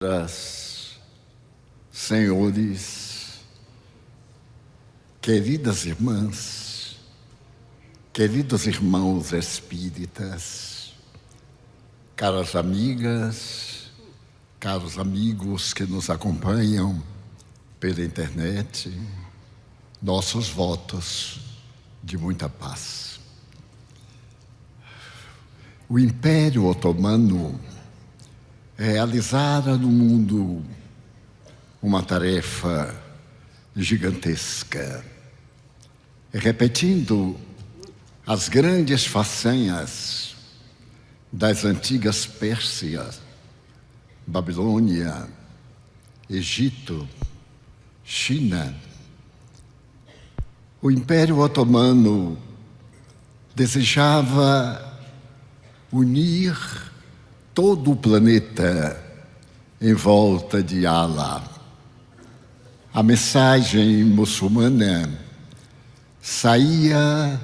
Senhoras, senhores, queridas irmãs, queridos irmãos espíritas, caras amigas, caros amigos que nos acompanham pela internet, nossos votos de muita paz. O Império Otomano realizara no mundo uma tarefa gigantesca, repetindo as grandes façanhas das antigas Pérsias, Babilônia, Egito, China. O Império Otomano desejava unir todo o planeta em volta de Allah. A mensagem muçulmana saía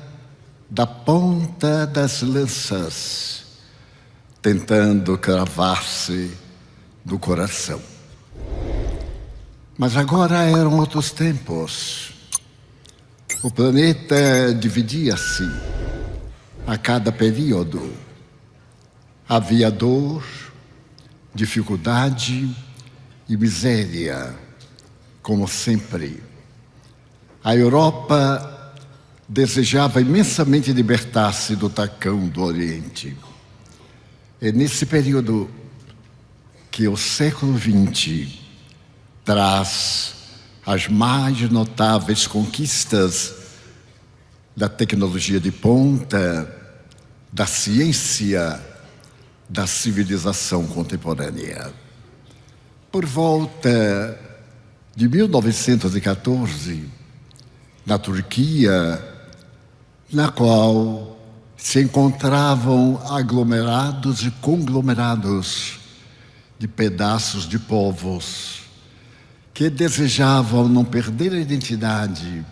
da ponta das lanças, tentando cravar-se no coração. Mas agora eram outros tempos. O planeta dividia-se a cada período. Havia dor, dificuldade e miséria, como sempre. A Europa desejava imensamente libertar-se do tacão do Oriente. É nesse período que o século XX traz as mais notáveis conquistas da tecnologia de ponta, da ciência, da civilização contemporânea. Por volta de 1914, na Turquia, na qual se encontravam aglomerados e conglomerados de pedaços de povos que desejavam não perder a identidade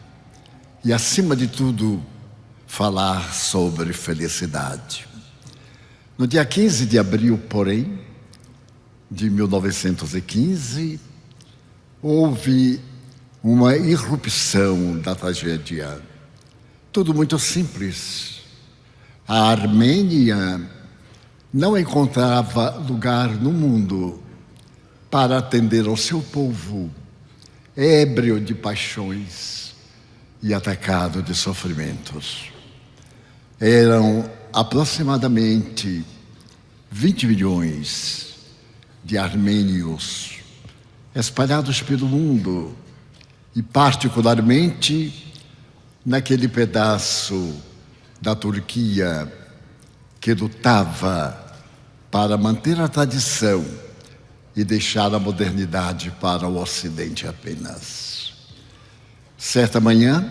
e, acima de tudo, falar sobre felicidade. No dia 15 de abril, porém, de 1915, houve uma irrupção da tragédia. Tudo muito simples. A Armênia não encontrava lugar no mundo para atender ao seu povo, ébrio de paixões e atacado de sofrimentos. Eram aproximadamente 20 milhões de armênios espalhados pelo mundo e particularmente naquele pedaço da Turquia que lutava para manter a tradição e deixar a modernidade para o Ocidente apenas. Certa manhã,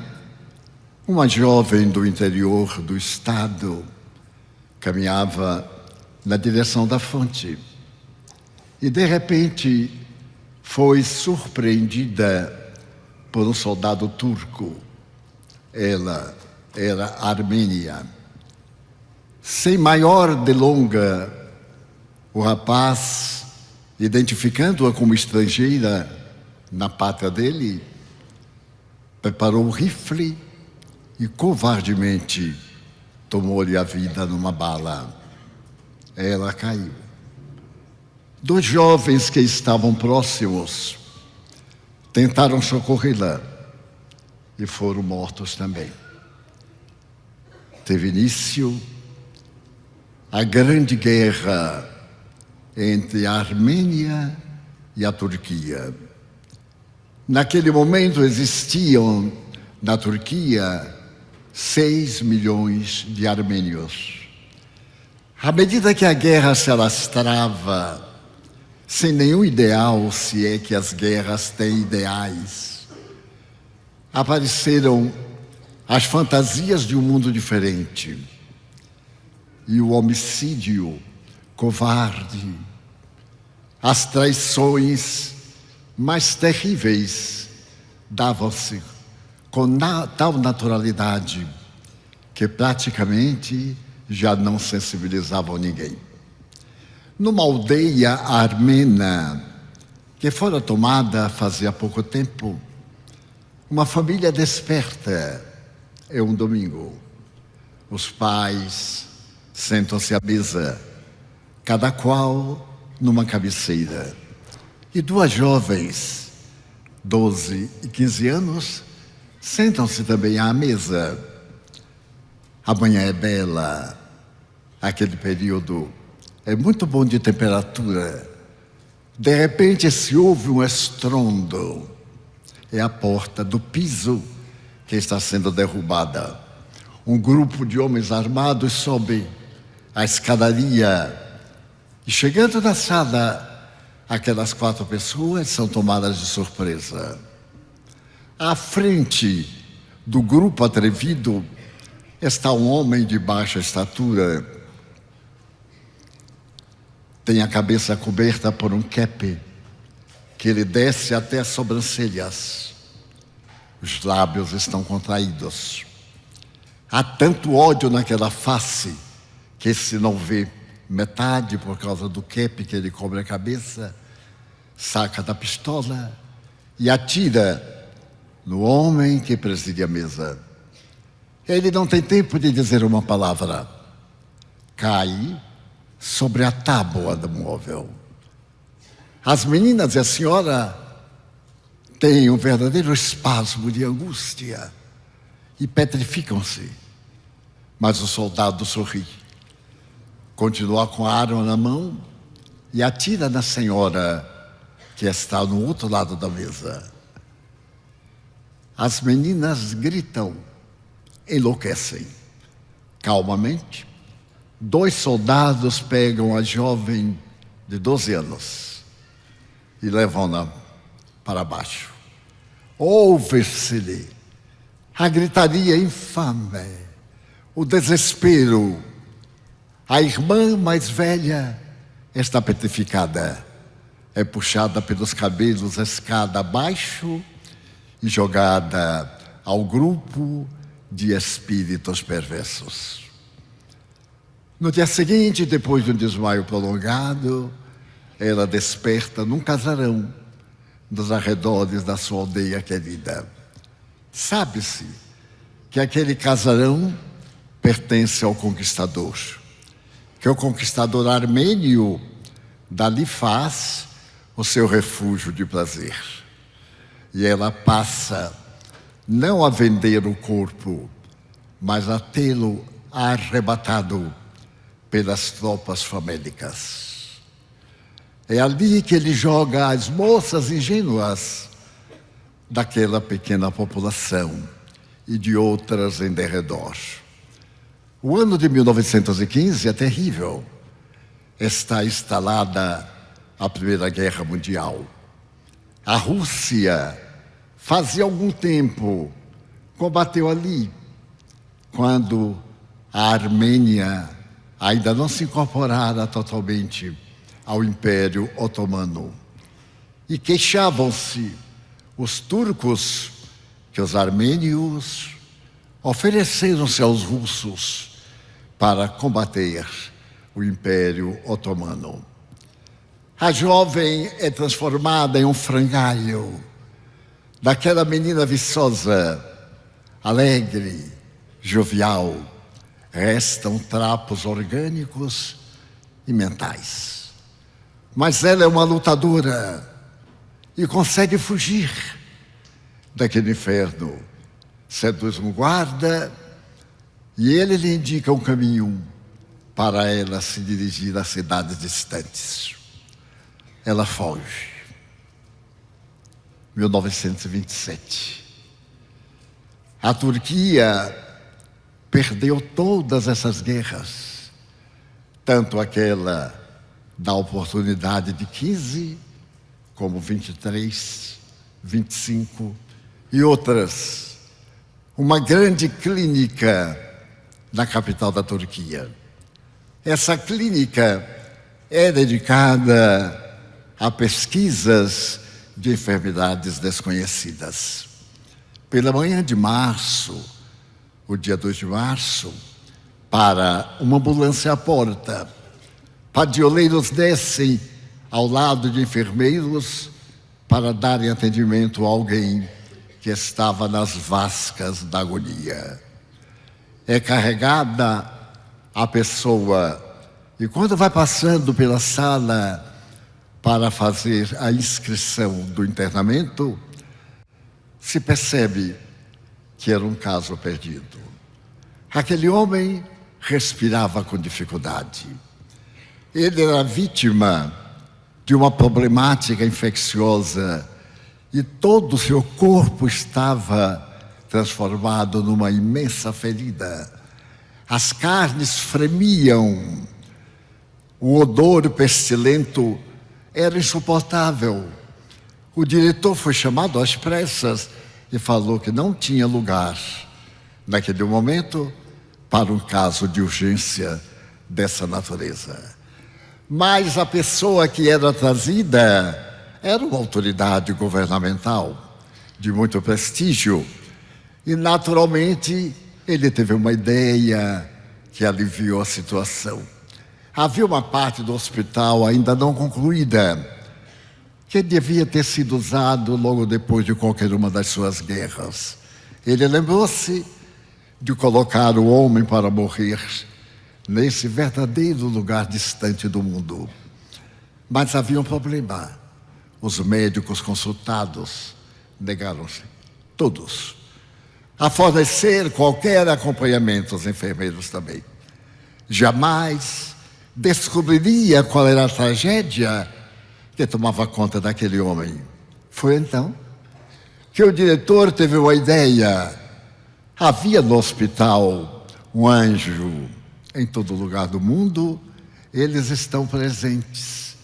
uma jovem do interior do estado caminhava na direção da fonte e, de repente, foi surpreendida por um soldado turco. Ela era armênia. Sem maior delonga, o rapaz, identificando-a como estrangeira na pátria dele, preparou um rifle e covardemente tomou-lhe a vida numa bala. Ela caiu. Dois jovens que estavam próximos tentaram socorrê-la e foram mortos também. Teve início a grande guerra entre a Armênia e a Turquia. Naquele momento existiam na Turquia 6 milhões de armênios. À medida que a guerra se alastrava, sem nenhum ideal, se é que as guerras têm ideais, apareceram as fantasias de um mundo diferente. E o homicídio covarde, as traições mais terríveis davam-se com tal naturalidade que praticamente já não sensibilizavam ninguém. Numa aldeia armena que fora tomada fazia pouco tempo. Uma família desperta. É um domingo. Os pais sentam-se à mesa, cada qual numa cabeceira. E duas jovens, 12 e 15 anos, sentam-se também à mesa. A manhã é bela, aquele período é muito bom de temperatura. De repente se ouve um estrondo. É a porta do piso que está sendo derrubada. Um grupo de homens armados sobe a escadaria. E chegando na sala, aquelas 4 pessoas são tomadas de surpresa. À frente do grupo atrevido está um homem de baixa estatura. Tem a cabeça coberta por um cape que lhe desce até as sobrancelhas. Os lábios estão contraídos. Há tanto ódio naquela face que se não vê metade por causa do cape que ele cobre a cabeça, saca da pistola e atira no homem que preside a mesa. Ele não tem tempo de dizer uma palavra. Cai sobre a tábua do móvel. As meninas e a senhora têm um verdadeiro espasmo de angústia e petrificam-se. Mas o soldado sorri, continua com a arma na mão e atira na senhora que está no outro lado da mesa. As meninas gritam, enlouquecem. Calmamente, 2 soldados pegam a jovem de 12 anos e levam-na para baixo. Ouve-se-lhe a gritaria infame, o desespero. A irmã mais velha está petrificada. É puxada pelos cabelos escada abaixo e jogada ao grupo de espíritos perversos. No dia seguinte, depois de um desmaio prolongado, ela desperta num casarão nos arredores da sua aldeia querida. Sabe-se que aquele casarão pertence ao conquistador, que o conquistador armênio dali faz o seu refúgio de prazer. E ela passa não a vender o corpo, mas a tê-lo arrebatado pelas tropas famélicas. É ali que ele joga as moças ingênuas daquela pequena população e de outras em derredor. O ano de 1915 é terrível. Está instalada a Primeira Guerra Mundial. A Rússia fazia algum tempo combateu ali, quando a Armênia ainda não se incorporara totalmente ao Império Otomano. E queixavam-se os turcos que os armênios ofereceram-se aos russos para combater o Império Otomano. A jovem é transformada em um frangalho daquela menina viçosa, alegre, jovial. Restam trapos orgânicos e mentais. Mas ela é uma lutadora e consegue fugir daquele inferno. Seduz um guarda e ele lhe indica um caminho para ela se dirigir a cidades distantes. Ela foge. 1927. A Turquia perdeu todas essas guerras, tanto aquela da oportunidade de 15, como 23, 25 e outras. Uma grande clínica na capital da Turquia. Essa clínica é dedicada a pesquisas de enfermidades desconhecidas. Pela manhã de março, o dia 2 de março, para uma ambulância à porta. Padioleiros descem ao lado de enfermeiros para darem atendimento a alguém que estava nas vascas da agonia. É carregada a pessoa e quando vai passando pela sala para fazer a inscrição do internamento, se percebe que era um caso perdido. Aquele homem respirava com dificuldade. Ele era vítima de uma problemática infecciosa e todo o seu corpo estava transformado numa imensa ferida. As carnes fremiam, o odor pestilento era insuportável. O diretor foi chamado às pressas e falou que não tinha lugar, naquele momento, para um caso de urgência dessa natureza. Mas a pessoa que era trazida era uma autoridade governamental de muito prestígio e, naturalmente, ele teve uma ideia que aliviou a situação. Havia uma parte do hospital ainda não concluída, que devia ter sido usado logo depois de qualquer uma das suas guerras. Ele lembrou-se de colocar o homem para morrer nesse verdadeiro lugar distante do mundo. Mas havia um problema. Os médicos consultados negaram-se, todos, a fornecer qualquer acompanhamento, os enfermeiros também. Jamais descobriria qual era a tragédia que tomava conta daquele homem. Foi então que o diretor teve uma ideia. Havia no hospital um anjo em todo lugar do mundo, eles estão presentes,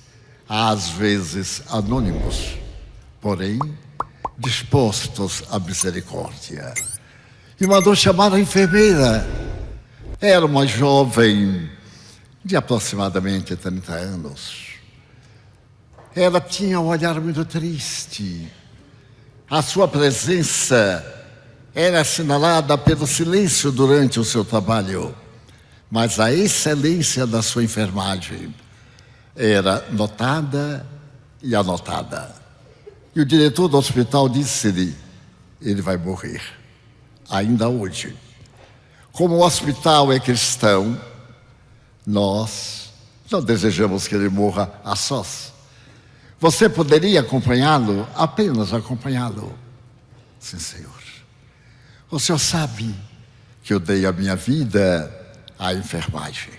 às vezes anônimos, porém dispostos à misericórdia. E mandou chamar a enfermeira. Era uma jovem de aproximadamente 30 anos. Ela tinha um olhar muito triste. A sua presença era assinalada pelo silêncio durante o seu trabalho, mas a excelência da sua enfermagem era notada e anotada. E o diretor do hospital disse-lhe: ele vai morrer, ainda hoje. Como o hospital é cristão, nós não desejamos que ele morra a sós. Você poderia acompanhá-lo? Apenas acompanhá-lo. Sim, Senhor. O Senhor sabe que eu dei a minha vida à enfermagem.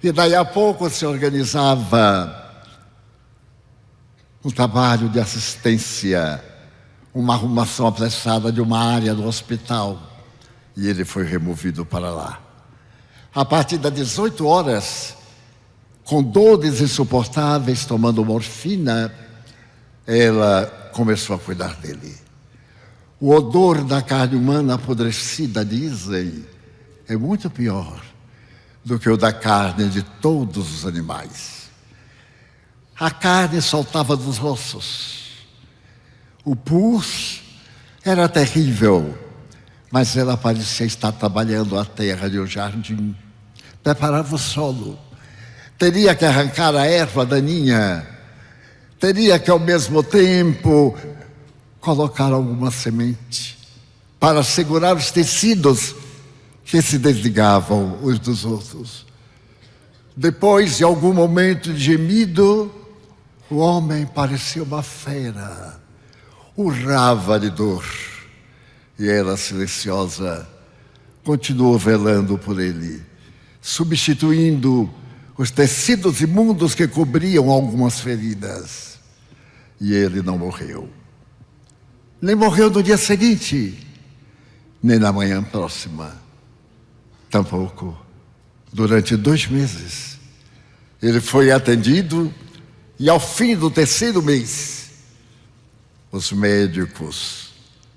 E daí a pouco se organizava um trabalho de assistência, uma arrumação apressada de uma área do hospital. E ele foi removido para lá. A partir das 18 horas, com dores insuportáveis, tomando morfina, ela começou a cuidar dele. O odor da carne humana apodrecida, dizem, é muito pior do que o da carne de todos os animais. A carne soltava dos ossos. O pus era terrível, mas ela parecia estar trabalhando a terra de um jardim, preparava o solo. Teria que arrancar a erva daninha, teria que ao mesmo tempo colocar alguma semente para segurar os tecidos que se desligavam uns dos outros. Depois de algum momento de gemido, o homem parecia uma fera, urrava de dor, e ela, silenciosa, continuou velando por ele, substituindo os tecidos imundos que cobriam algumas feridas. E ele não morreu. Nem morreu no dia seguinte, nem na manhã próxima. Tampouco durante 2 meses. Ele foi atendido e ao fim do 3º mês, os médicos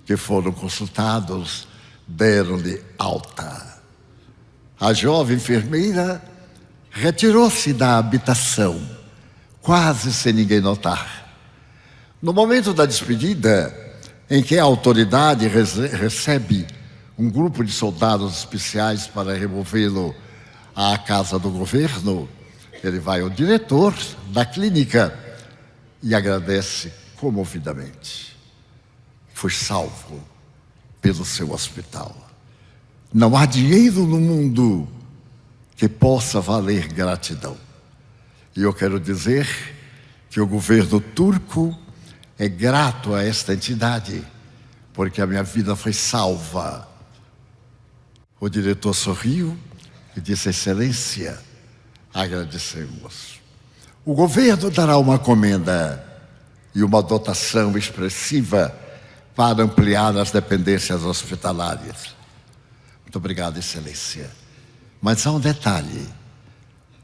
que foram consultados deram-lhe alta. A jovem enfermeira retirou-se da habitação, quase sem ninguém notar. No momento da despedida, em que a autoridade recebe um grupo de soldados especiais para removê-lo à casa do governo, ele vai ao diretor da clínica e agradece comovidamente. Fui salvo pelo seu hospital. Não há dinheiro no mundo que possa valer gratidão. E eu quero dizer que o governo turco é grato a esta entidade, porque a minha vida foi salva. O diretor sorriu e disse: Excelência, agradecemos. O governo dará uma comenda e uma dotação expressiva para ampliar as dependências hospitalares. Muito obrigado, Excelência. Mas há um detalhe.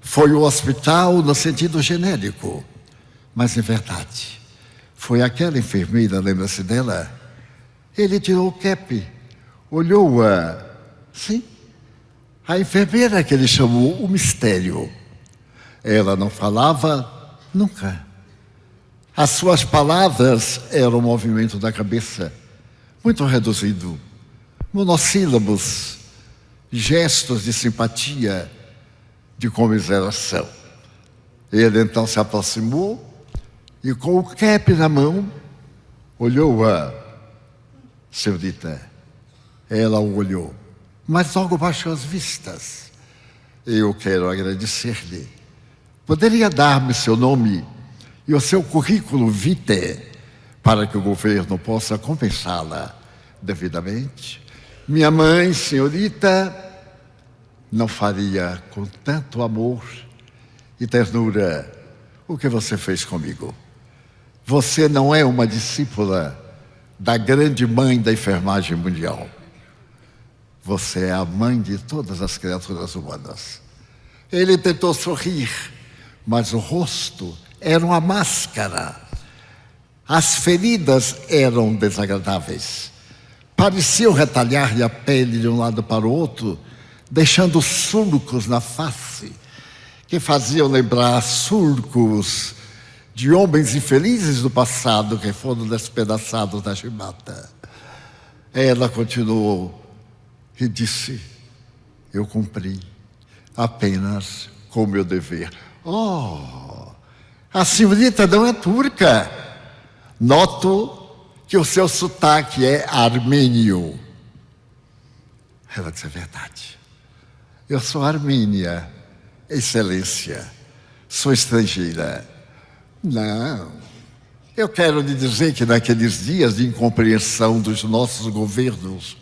Foi o hospital no sentido genérico, mas em verdade, foi aquela enfermeira, lembra-se dela? Ele tirou o cap, olhou-a. Sim, a enfermeira que ele chamou o mistério. Ela não falava nunca. As suas palavras eram o movimento da cabeça, muito reduzido, monossílabos, gestos de simpatia, de comiseração. Ele então se aproximou e, com o cap na mão, olhou-a. Senhorita, ela o olhou, mas logo baixou as vistas. Eu quero agradecer-lhe. Poderia dar-me seu nome e o seu currículo vitae para que o governo possa compensá-la devidamente? Minha mãe, senhorita, não faria com tanto amor e ternura o que você fez comigo. Você não é uma discípula da grande mãe da enfermagem mundial. Você é a mãe de todas as criaturas humanas. Ele tentou sorrir, mas o rosto era uma máscara. As feridas eram desagradáveis. Pareciam retalhar-lhe a pele de um lado para o outro, deixando surcos na face, que faziam lembrar surcos de homens infelizes do passado que foram despedaçados da chibata. Ela continuou e disse: eu cumpri apenas com o meu dever. Oh, a senhorita não é turca. Noto que o seu sotaque é armênio. Ela disse: é verdade. Eu sou armênia, Excelência. Sou estrangeira. Não. Eu quero lhe dizer que naqueles dias de incompreensão dos nossos governos,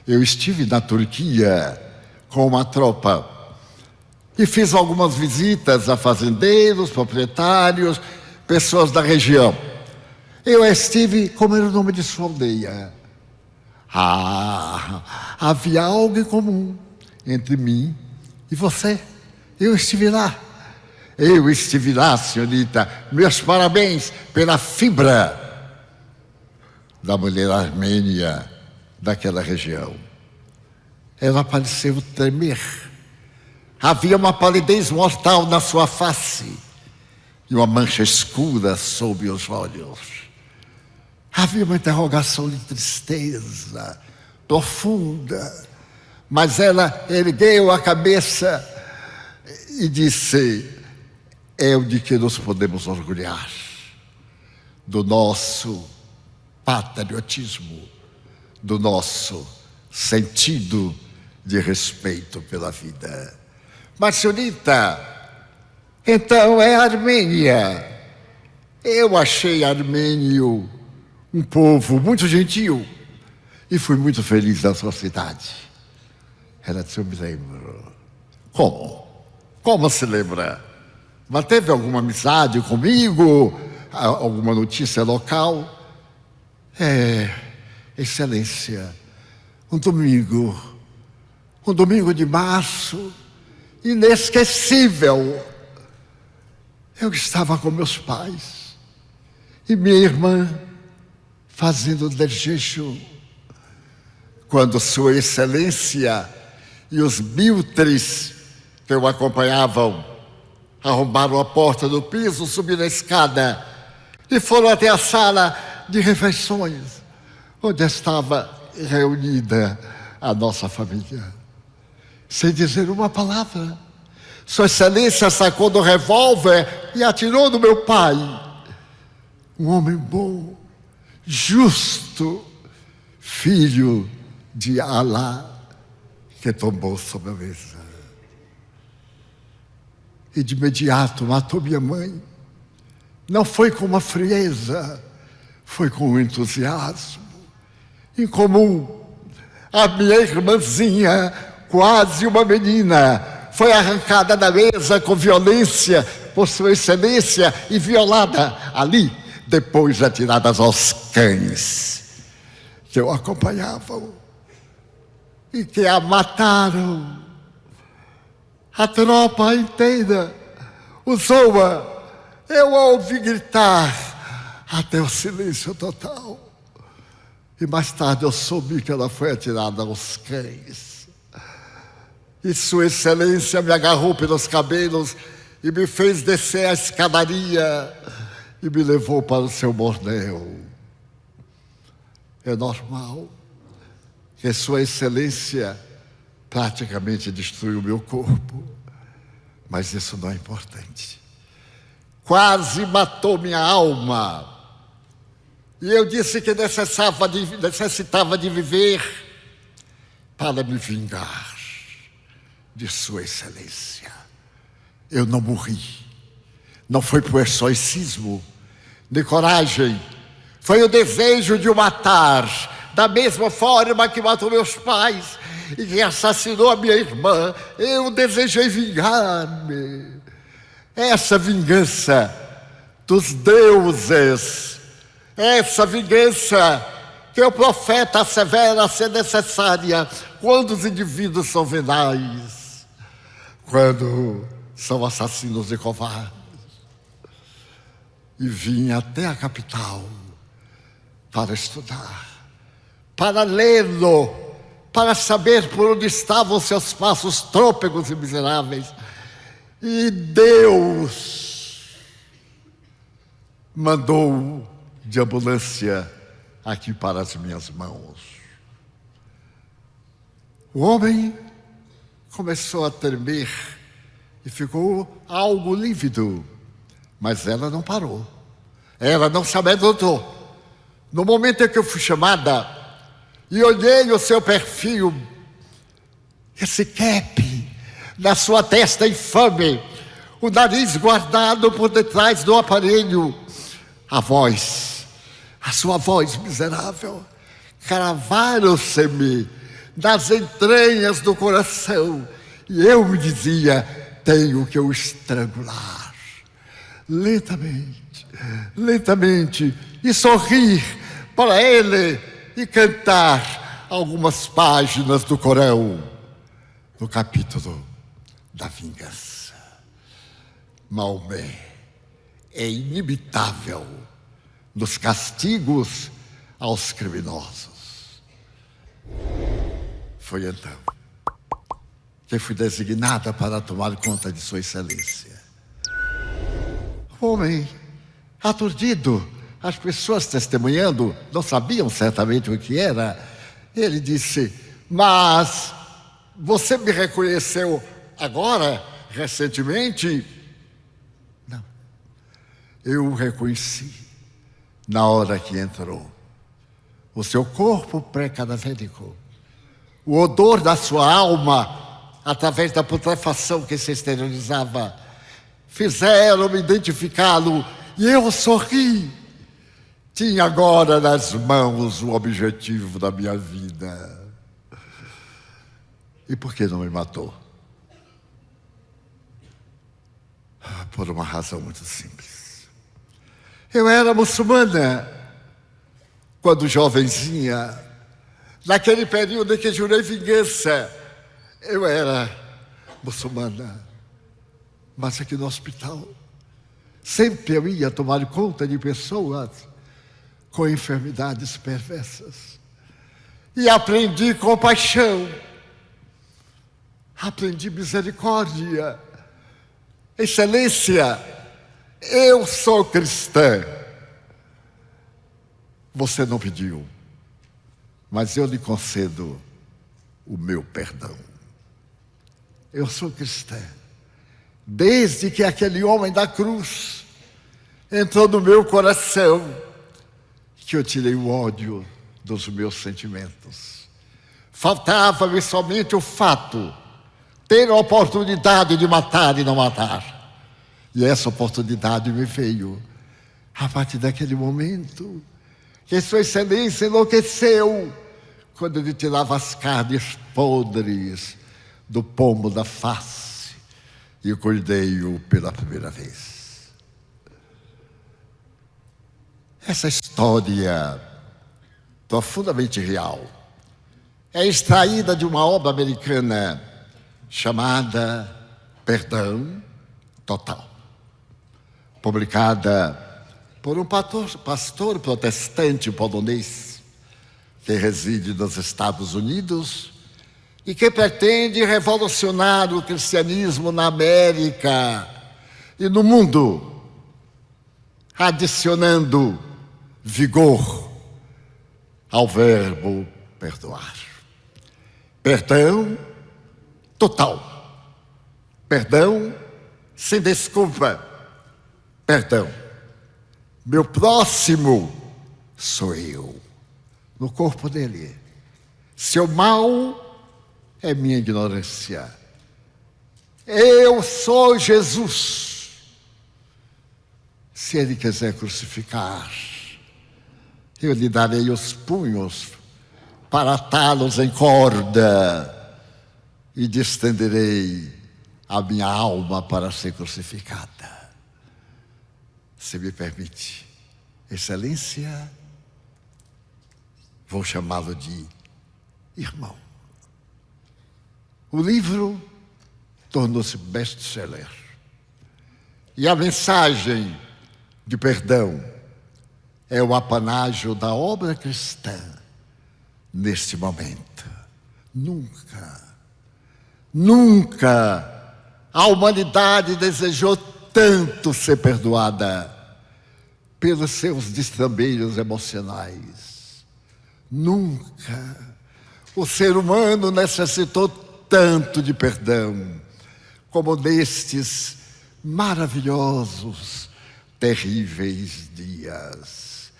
eu estive na Turquia com uma tropa e fiz algumas visitas a fazendeiros, proprietários, pessoas da região. Eu estive, como era o nome de sua aldeia? Havia algo em comum entre mim e você. Eu estive lá. Eu estive lá, senhorita. Meus parabéns pela fibra da mulher armênia daquela região. Ela pareceu tremer. Havia uma palidez mortal na sua face e uma mancha escura sob os olhos. Havia uma interrogação de tristeza profunda, mas ela ergueu a cabeça e disse: é o de que nos podemos orgulhar, do nosso patriotismo, do nosso sentido de respeito pela vida. Mas, senhorita, então é Armênia. Eu achei armênio um povo muito gentil e fui muito feliz na sua cidade. Ela disse: eu me lembro. Como? Como se lembra? Mas teve alguma amizade comigo? Alguma notícia local? Excelência, um domingo de março, inesquecível. Eu estava com meus pais e minha irmã fazendo desejo, quando Sua Excelência e os biltres que o acompanhavam arrombaram a porta do piso, subiram a escada e foram até a sala de refeições, onde estava reunida a nossa família. Sem dizer uma palavra, Sua Excelência sacou do revólver e atirou no meu pai. um homem bom, justo, filho de Alá, que tombou sobre a mesa. E de imediato matou minha mãe. Não foi com uma frieza, foi com um entusiasmo incomum. A minha irmãzinha, quase uma menina, foi arrancada da mesa com violência por Sua Excelência e violada ali, depois atiradas aos cães que o acompanhavam e que a mataram. A tropa inteira usou-a. Eu a ouvi gritar até o silêncio total. E mais tarde eu soube que ela foi atirada aos cães. E Sua Excelência me agarrou pelos cabelos e me fez descer a escadaria e me levou para o seu bordel. É normal que Sua Excelência praticamente destruiu o meu corpo, mas isso não é importante. Quase matou minha alma. E eu disse que necessitava de viver para me vingar de Sua Excelência. Eu não morri. Não foi por estoicismo, de coragem. Foi o desejo de o matar, da mesma forma que matou meus pais e que assassinou a minha irmã. Eu desejei vingar-me. Essa vingança dos deuses, essa vingança que o profeta assevera ser necessária quando os indivíduos são venais, quando são assassinos e covardes. E vim até a capital para estudar, para lê-lo, para saber por onde estavam seus passos trôpegos e miseráveis. E Deus mandou de ambulância aqui para as minhas mãos. O homem começou a tremer e ficou algo lívido, mas ela não parou. Ela não se amedrontou. No momento em que eu fui chamada e olhei o seu perfil, esse cap na sua testa infame, o nariz guardado por detrás do aparelho, a voz, a sua voz miserável, cravaram-se-me nas entranhas do coração, e eu me dizia: tenho que o estrangular. Lentamente, lentamente, e sorrir para ele e cantar algumas páginas do Corão, no capítulo da vingança. Maomé é inimitável nos castigos aos criminosos. Foi então que fui designada para tomar conta de Sua Excelência. O homem, aturdido, as pessoas testemunhando, não sabiam certamente o que era. Ele disse: mas você me reconheceu agora, recentemente? Não. Eu o reconheci na hora que entrou. O seu corpo pré-cadavérico, o odor da sua alma, através da putrefação que se exteriorizava, fizeram-me identificá-lo, e eu sorri. Tinha agora nas mãos o objetivo da minha vida. E por que não me matou? Por uma razão muito simples. Eu era muçulmana quando jovenzinha, naquele período em que jurei vingança. Eu era muçulmana, mas aqui no hospital sempre eu ia tomar conta de pessoas com enfermidades perversas. E aprendi compaixão, aprendi misericórdia. Excelência, eu sou cristã. Você não pediu, mas eu lhe concedo o meu perdão. Eu sou cristã, desde que aquele homem da cruz entrou no meu coração que eu tirei o ódio dos meus sentimentos. Faltava-me somente o fato, ter a oportunidade de matar e não matar. E essa oportunidade me veio a partir daquele momento que Sua Excelência enlouqueceu quando ele tirava as carnes podres do pomo da face e cuidei-o pela primeira vez. Essa história profundamente real é extraída de uma obra americana chamada Perdão Total, publicada por um pastor protestante polonês que reside nos Estados Unidos e que pretende revolucionar o cristianismo na América e no mundo, adicionando vigor ao verbo perdoar. Perdão total. Perdão sem desculpa. Perdão. Meu próximo sou eu, no corpo dele. Seu mal é minha ignorância. Eu sou Jesus. Se ele quiser crucificar, eu lhe darei os punhos para atá-los em corda e distenderei a minha alma para ser crucificada. Se me permite, Excelência, vou chamá-lo de irmão. O livro tornou-se best-seller. E a mensagem de perdão é o apanágio da obra cristã neste momento. Nunca a humanidade desejou tanto ser perdoada pelos seus destrambelhos emocionais. Nunca o ser humano necessitou tanto de perdão como nestes maravilhosos, terríveis dias.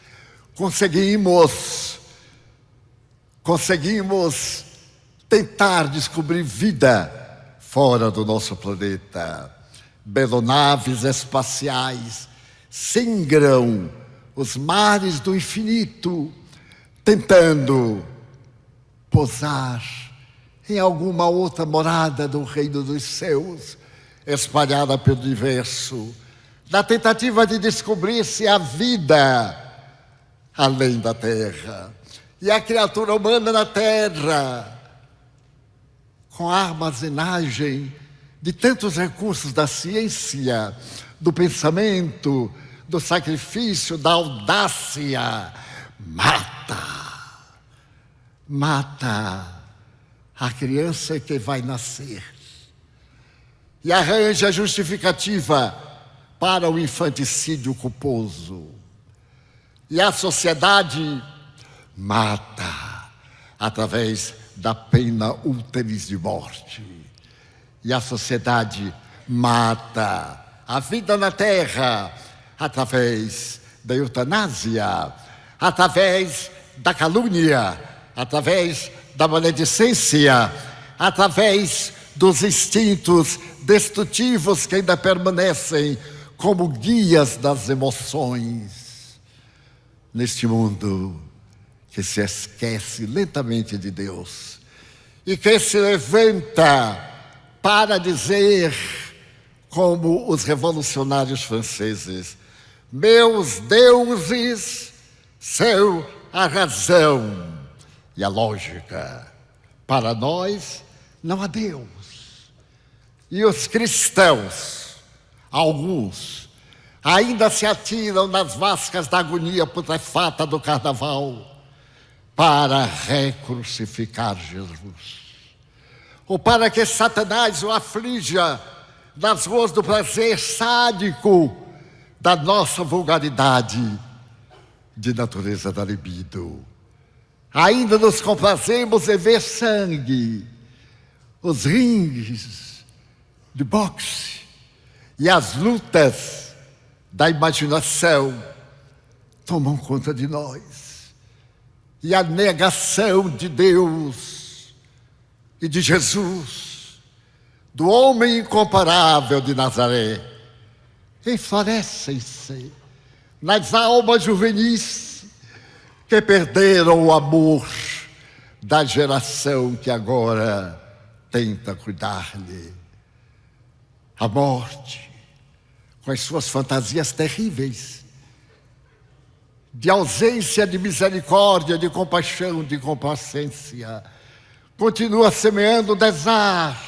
Conseguimos tentar descobrir vida fora do nosso planeta. Belonaves espaciais singram os mares do infinito, tentando pousar em alguma outra morada do reino dos céus, espalhada pelo universo, na tentativa de descobrir se há vida além da Terra. E a criatura humana na Terra, com a armazenagem de tantos recursos da ciência, do pensamento, do sacrifício, da audácia, mata a criança que vai nascer e arranja justificativa para o infanticídio culposo. E a sociedade mata através da pena ulteris de morte. E a sociedade mata a vida na Terra através da eutanásia, através da calúnia, através da maledicência, através dos instintos destrutivos que ainda permanecem como guias das emoções. Neste mundo que se esquece lentamente de Deus e que se levanta para dizer, como os revolucionários franceses: meus deuses são a razão e a lógica. Para nós não há Deus. E os cristãos, alguns, ainda se atiram nas vascas da agonia putrefata do carnaval para recrucificar Jesus, ou para que Satanás o aflija nas ruas do prazer sádico da nossa vulgaridade de natureza da libido. Ainda nos complazemos em ver sangue, os ringues de boxe e as lutas da imaginação tomam conta de nós. E a negação de Deus e de Jesus, do homem incomparável de Nazaré, enfraquecem-se nas almas juvenis que perderam o amor da geração que agora tenta cuidar-lhe. A morte, com as suas fantasias terríveis, de ausência de misericórdia, de compaixão, de complacência, continua semeando o desar,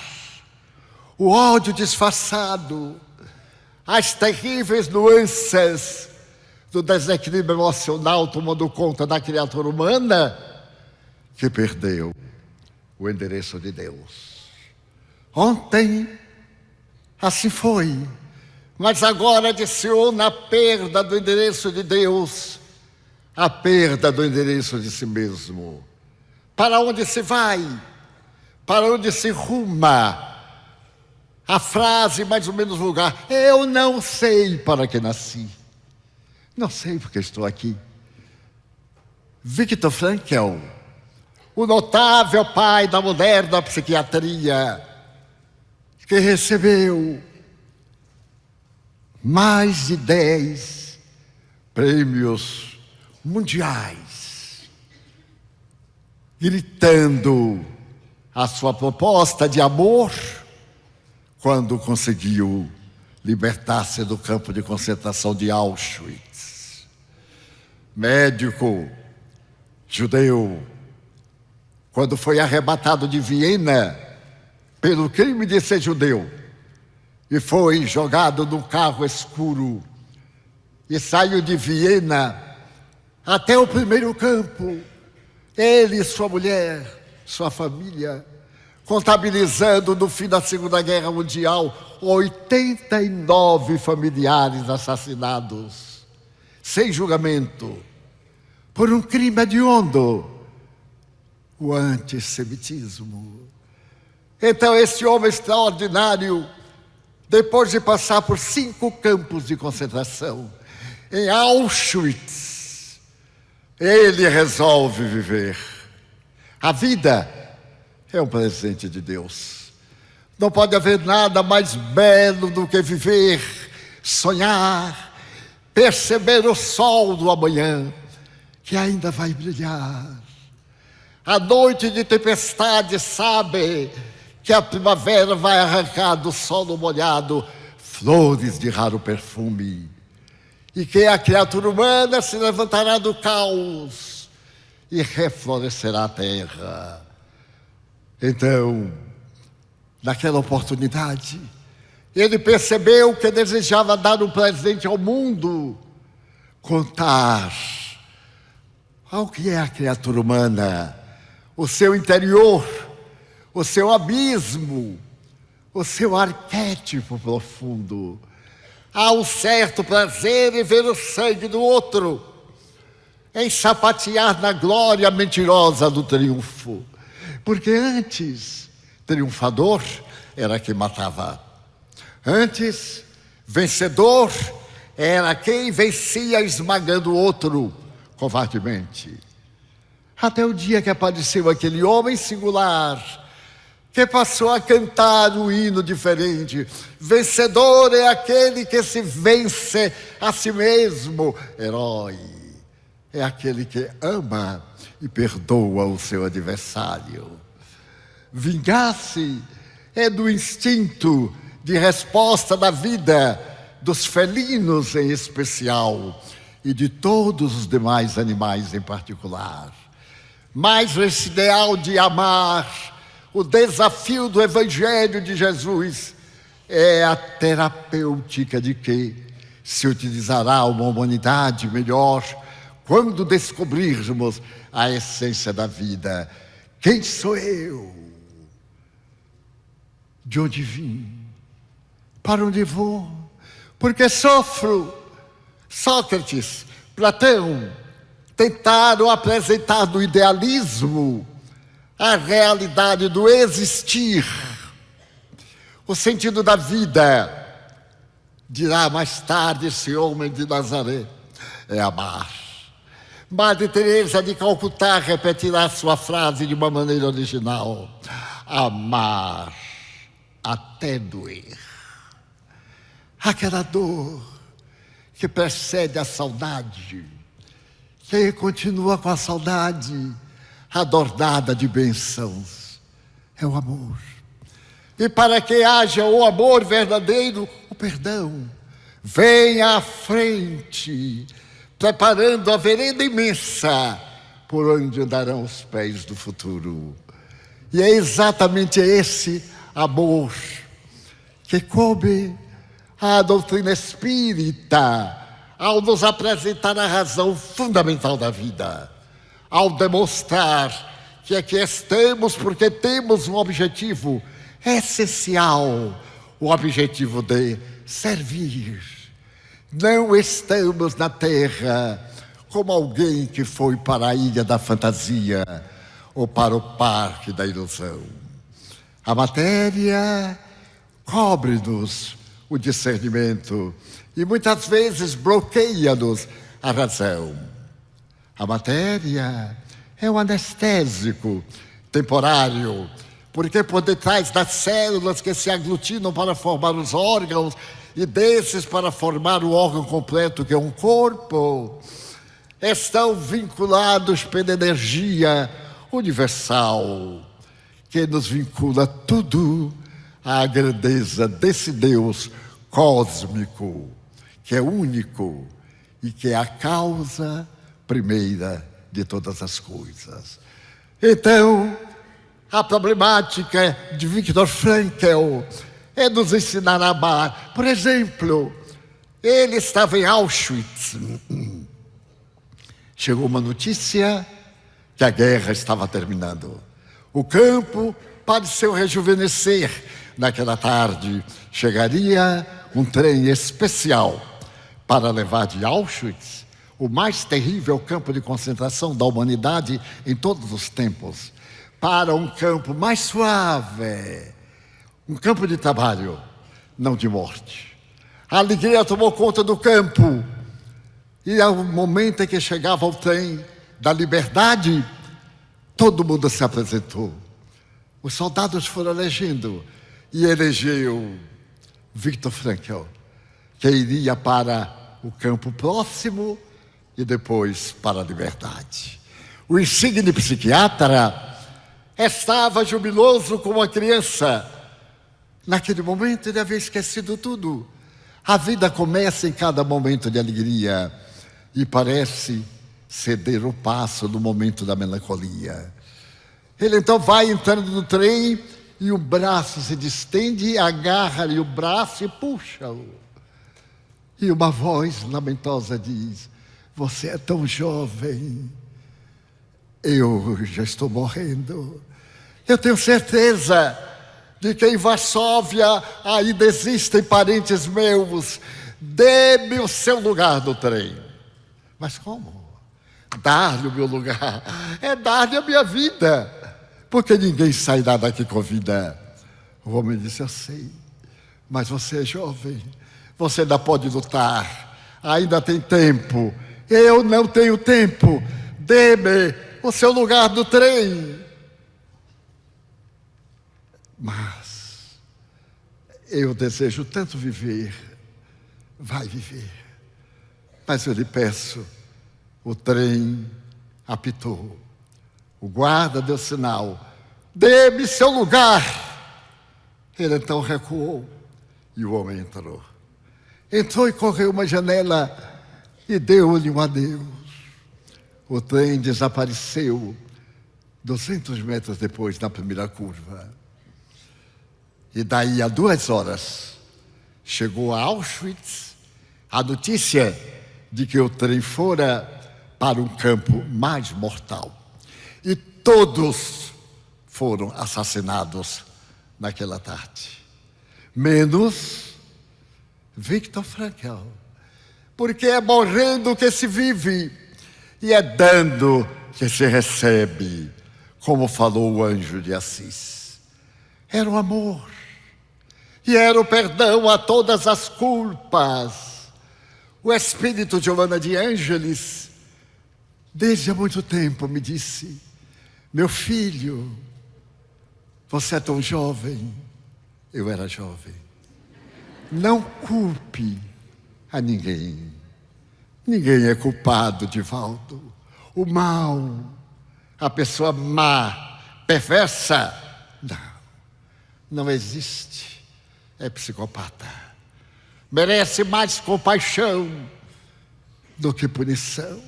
o ódio disfarçado, as terríveis nuances do desequilíbrio emocional tomando conta da criatura humana que perdeu o endereço de Deus. Ontem, assim foi, mas agora adiciona a perda do endereço de Deus, a perda do endereço de si mesmo. Para onde se vai? Para onde se ruma? A frase mais ou menos vulgar: eu não sei para que nasci. Não sei porque estou aqui. Viktor Frankl, o notável pai da moderna psiquiatria, que recebeu mais de 10 prêmios mundiais, gritando a sua proposta de amor quando conseguiu libertar-se do campo de concentração de Auschwitz. Médico judeu, quando foi arrebatado de Viena pelo crime de ser judeu e foi jogado num carro escuro e saiu de Viena até o primeiro campo, ele e sua mulher, sua família, contabilizando no fim da Segunda Guerra Mundial 89 familiares assassinados, sem julgamento, por um crime hediondo, o antissemitismo. Então esse homem extraordinário, depois de passar por 5 campos de concentração, em Auschwitz, ele resolve viver. A vida é um presente de Deus. Não pode haver nada mais belo do que viver, sonhar, perceber o sol do amanhã, que ainda vai brilhar. A noite de tempestade sabe que a primavera vai arrancar do solo molhado flores de raro perfume, e que a criatura humana se levantará do caos e reflorescerá a terra. Então, naquela oportunidade, ele percebeu que desejava dar um presente ao mundo, contar ao que é a criatura humana, o seu interior, o seu abismo, o seu arquétipo profundo. Há um certo prazer em ver o sangue do outro, em sapatear na glória mentirosa do triunfo. Porque antes, triunfador era quem matava. Antes, vencedor era quem vencia esmagando o outro covardemente. Até o dia que apareceu aquele homem singular, que passou a cantar um hino diferente. Vencedor é aquele que se vence a si mesmo. Herói é aquele que ama e perdoa o seu adversário. Vingar-se é do instinto de resposta da vida, dos felinos em especial, e de todos os demais animais em particular. Mas esse ideal de amar, o desafio do Evangelho de Jesus, é a terapêutica de que se utilizará uma humanidade melhor quando descobrirmos a essência da vida. Quem sou eu? De onde vim? Para onde vou? Porque sofro? Sócrates, Platão tentaram apresentar no idealismo a realidade do existir, o sentido da vida. Dirá mais tarde esse homem de Nazaré, é amar. Madre Teresa de Calcutá repetirá sua frase de uma maneira original: amar até doer. Aquela dor que precede a saudade, que continua com a saudade adornada de bênçãos, é o amor. E para que haja o amor verdadeiro, o perdão vem à frente, preparando a vereda imensa por onde andarão os pés do futuro. E é exatamente esse amor que coube a doutrina espírita ao nos apresentar a razão fundamental da vida, ao demonstrar que aqui estamos porque temos um objetivo essencial, o objetivo de servir. Não estamos na Terra como alguém que foi para a ilha da fantasia ou para o parque da ilusão. A matéria cobre-nos o discernimento e muitas vezes bloqueia-nos a razão. A matéria é um anestésico temporário, porque por detrás das células que se aglutinam para formar os órgãos e desses para formar o órgão completo que é um corpo, estão vinculados pela energia universal que nos vincula tudo à grandeza desse Deus cósmico, que é único e que é a causa primeira de todas as coisas. Então, a problemática de Viktor Frankl é nos ensinar a amar. Por exemplo, ele estava em Auschwitz. Chegou uma notícia que a guerra estava terminando. O campo pareceu rejuvenescer. Naquela tarde, chegaria um trem especial para levar de Auschwitz, o mais terrível campo de concentração da humanidade em todos os tempos, para um campo mais suave, um campo de trabalho, não de morte. A alegria tomou conta do campo, e ao momento em que chegava o trem da liberdade, todo mundo se apresentou. Os soldados foram elegendo, e elegeu Viktor Frankl, que iria para o campo próximo e depois para a liberdade. O insigne psiquiatra estava jubiloso como uma criança. Naquele momento ele havia esquecido tudo. A vida começa em cada momento de alegria e parece ceder o passo no momento da melancolia. Ele então vai entrando no trem e o braço se distende, agarra-lhe o braço e puxa-o. E uma voz lamentosa diz: você é tão jovem, eu já estou morrendo. Eu tenho certeza de que em Varsóvia ainda existem parentes meus. Dê-me o seu lugar no trem. Mas como? Dar-lhe o meu lugar é dar-lhe a minha vida, porque ninguém sairá daqui com vida. O homem disse: eu sei, mas você é jovem, você ainda pode lutar, ainda tem tempo. Eu não tenho tempo. Dê-me o seu lugar no trem. Mas eu desejo tanto viver. Vai viver. Mas eu lhe peço. O trem apitou. O guarda deu sinal: dê-me seu lugar. Ele então recuou e o homem entrou. Entrou e correu uma janela e deu-lhe um adeus. O trem desapareceu 200 metros depois, na primeira curva. E daí a 2 horas chegou a Auschwitz a notícia de que o trem fora para um campo mais mortal. E todos foram assassinados naquela tarde, menos Viktor Frankl, porque é morrendo que se vive e é dando que se recebe, como falou o anjo de Assis. Era o amor. era o perdão a todas as culpas. O espírito Giovanna de Ângelis, desde há muito tempo, me disse: meu filho, você é tão jovem. Eu era jovem. Não culpe a ninguém. Ninguém é culpado, Divaldo. O mal, a pessoa má, perversa, não existe. É psicopata. Merece mais compaixão do que punição.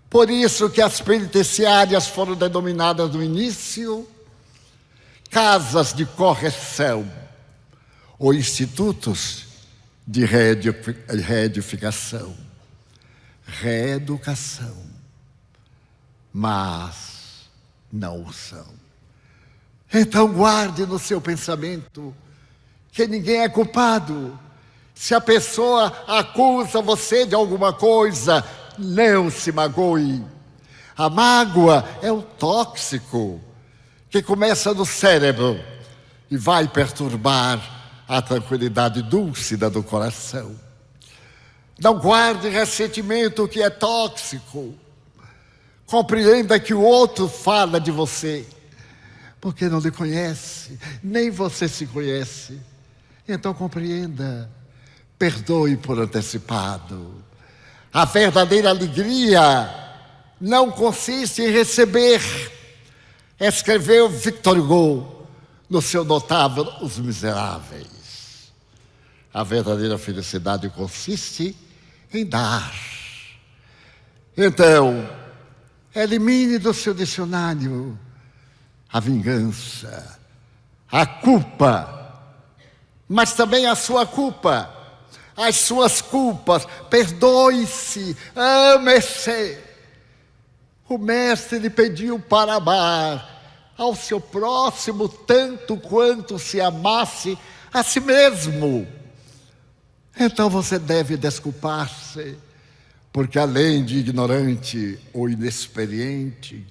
Por isso que as penitenciárias foram denominadas no início casas de correção ou institutos de reedificação, reeducação, mas não o são. Então guarde no seu pensamento que ninguém é culpado. Se a pessoa acusa você de alguma coisa, não se magoe. A mágoa é o tóxico que começa no cérebro e vai perturbar a tranquilidade dúlcida do coração. Não guarde ressentimento que é tóxico. Compreenda que o outro fala de você, porque não lhe conhece, nem você se conhece. Então compreenda, perdoe por antecipado. A verdadeira alegria não consiste em receber. Escreveu Victor Hugo no seu notável Os Miseráveis. A verdadeira felicidade consiste em dar. Então, elimine do seu dicionário a vingança, a culpa, mas também a sua culpa, as suas culpas. Perdoe-se, ame-se. O mestre lhe pediu para amar ao seu próximo tanto quanto se amasse a si mesmo. Então você deve desculpar-se, porque além de ignorante ou inexperiente,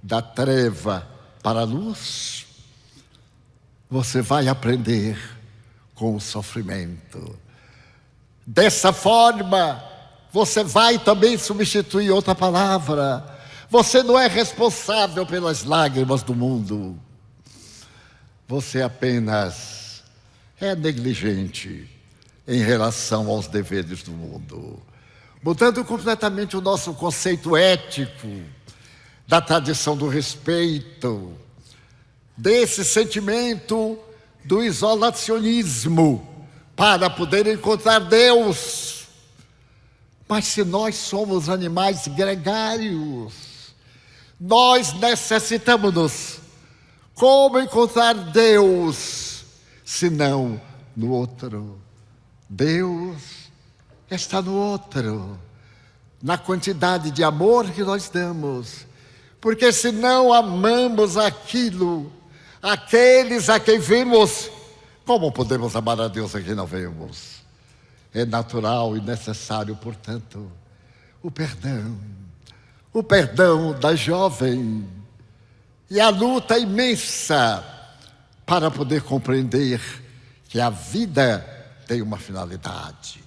da treva para a luz, você vai aprender com o sofrimento. Dessa forma, você vai também substituir outra palavra. Você não é responsável pelas lágrimas do mundo. Você apenas é negligente em relação aos deveres do mundo. Mudando completamente o nosso conceito ético, da tradição do respeito, desse sentimento do isolacionismo, para poder encontrar Deus. Mas se nós somos animais gregários, nós necessitamos-nos. Como encontrar Deus, se não no outro? Deus está no outro, na quantidade de amor que nós damos. Porque se não amamos aqueles a quem vimos, como podemos amar a Deus a quem não vemos? É natural e necessário, portanto, o perdão da jovem e a luta imensa para poder compreender que a vida tem uma finalidade.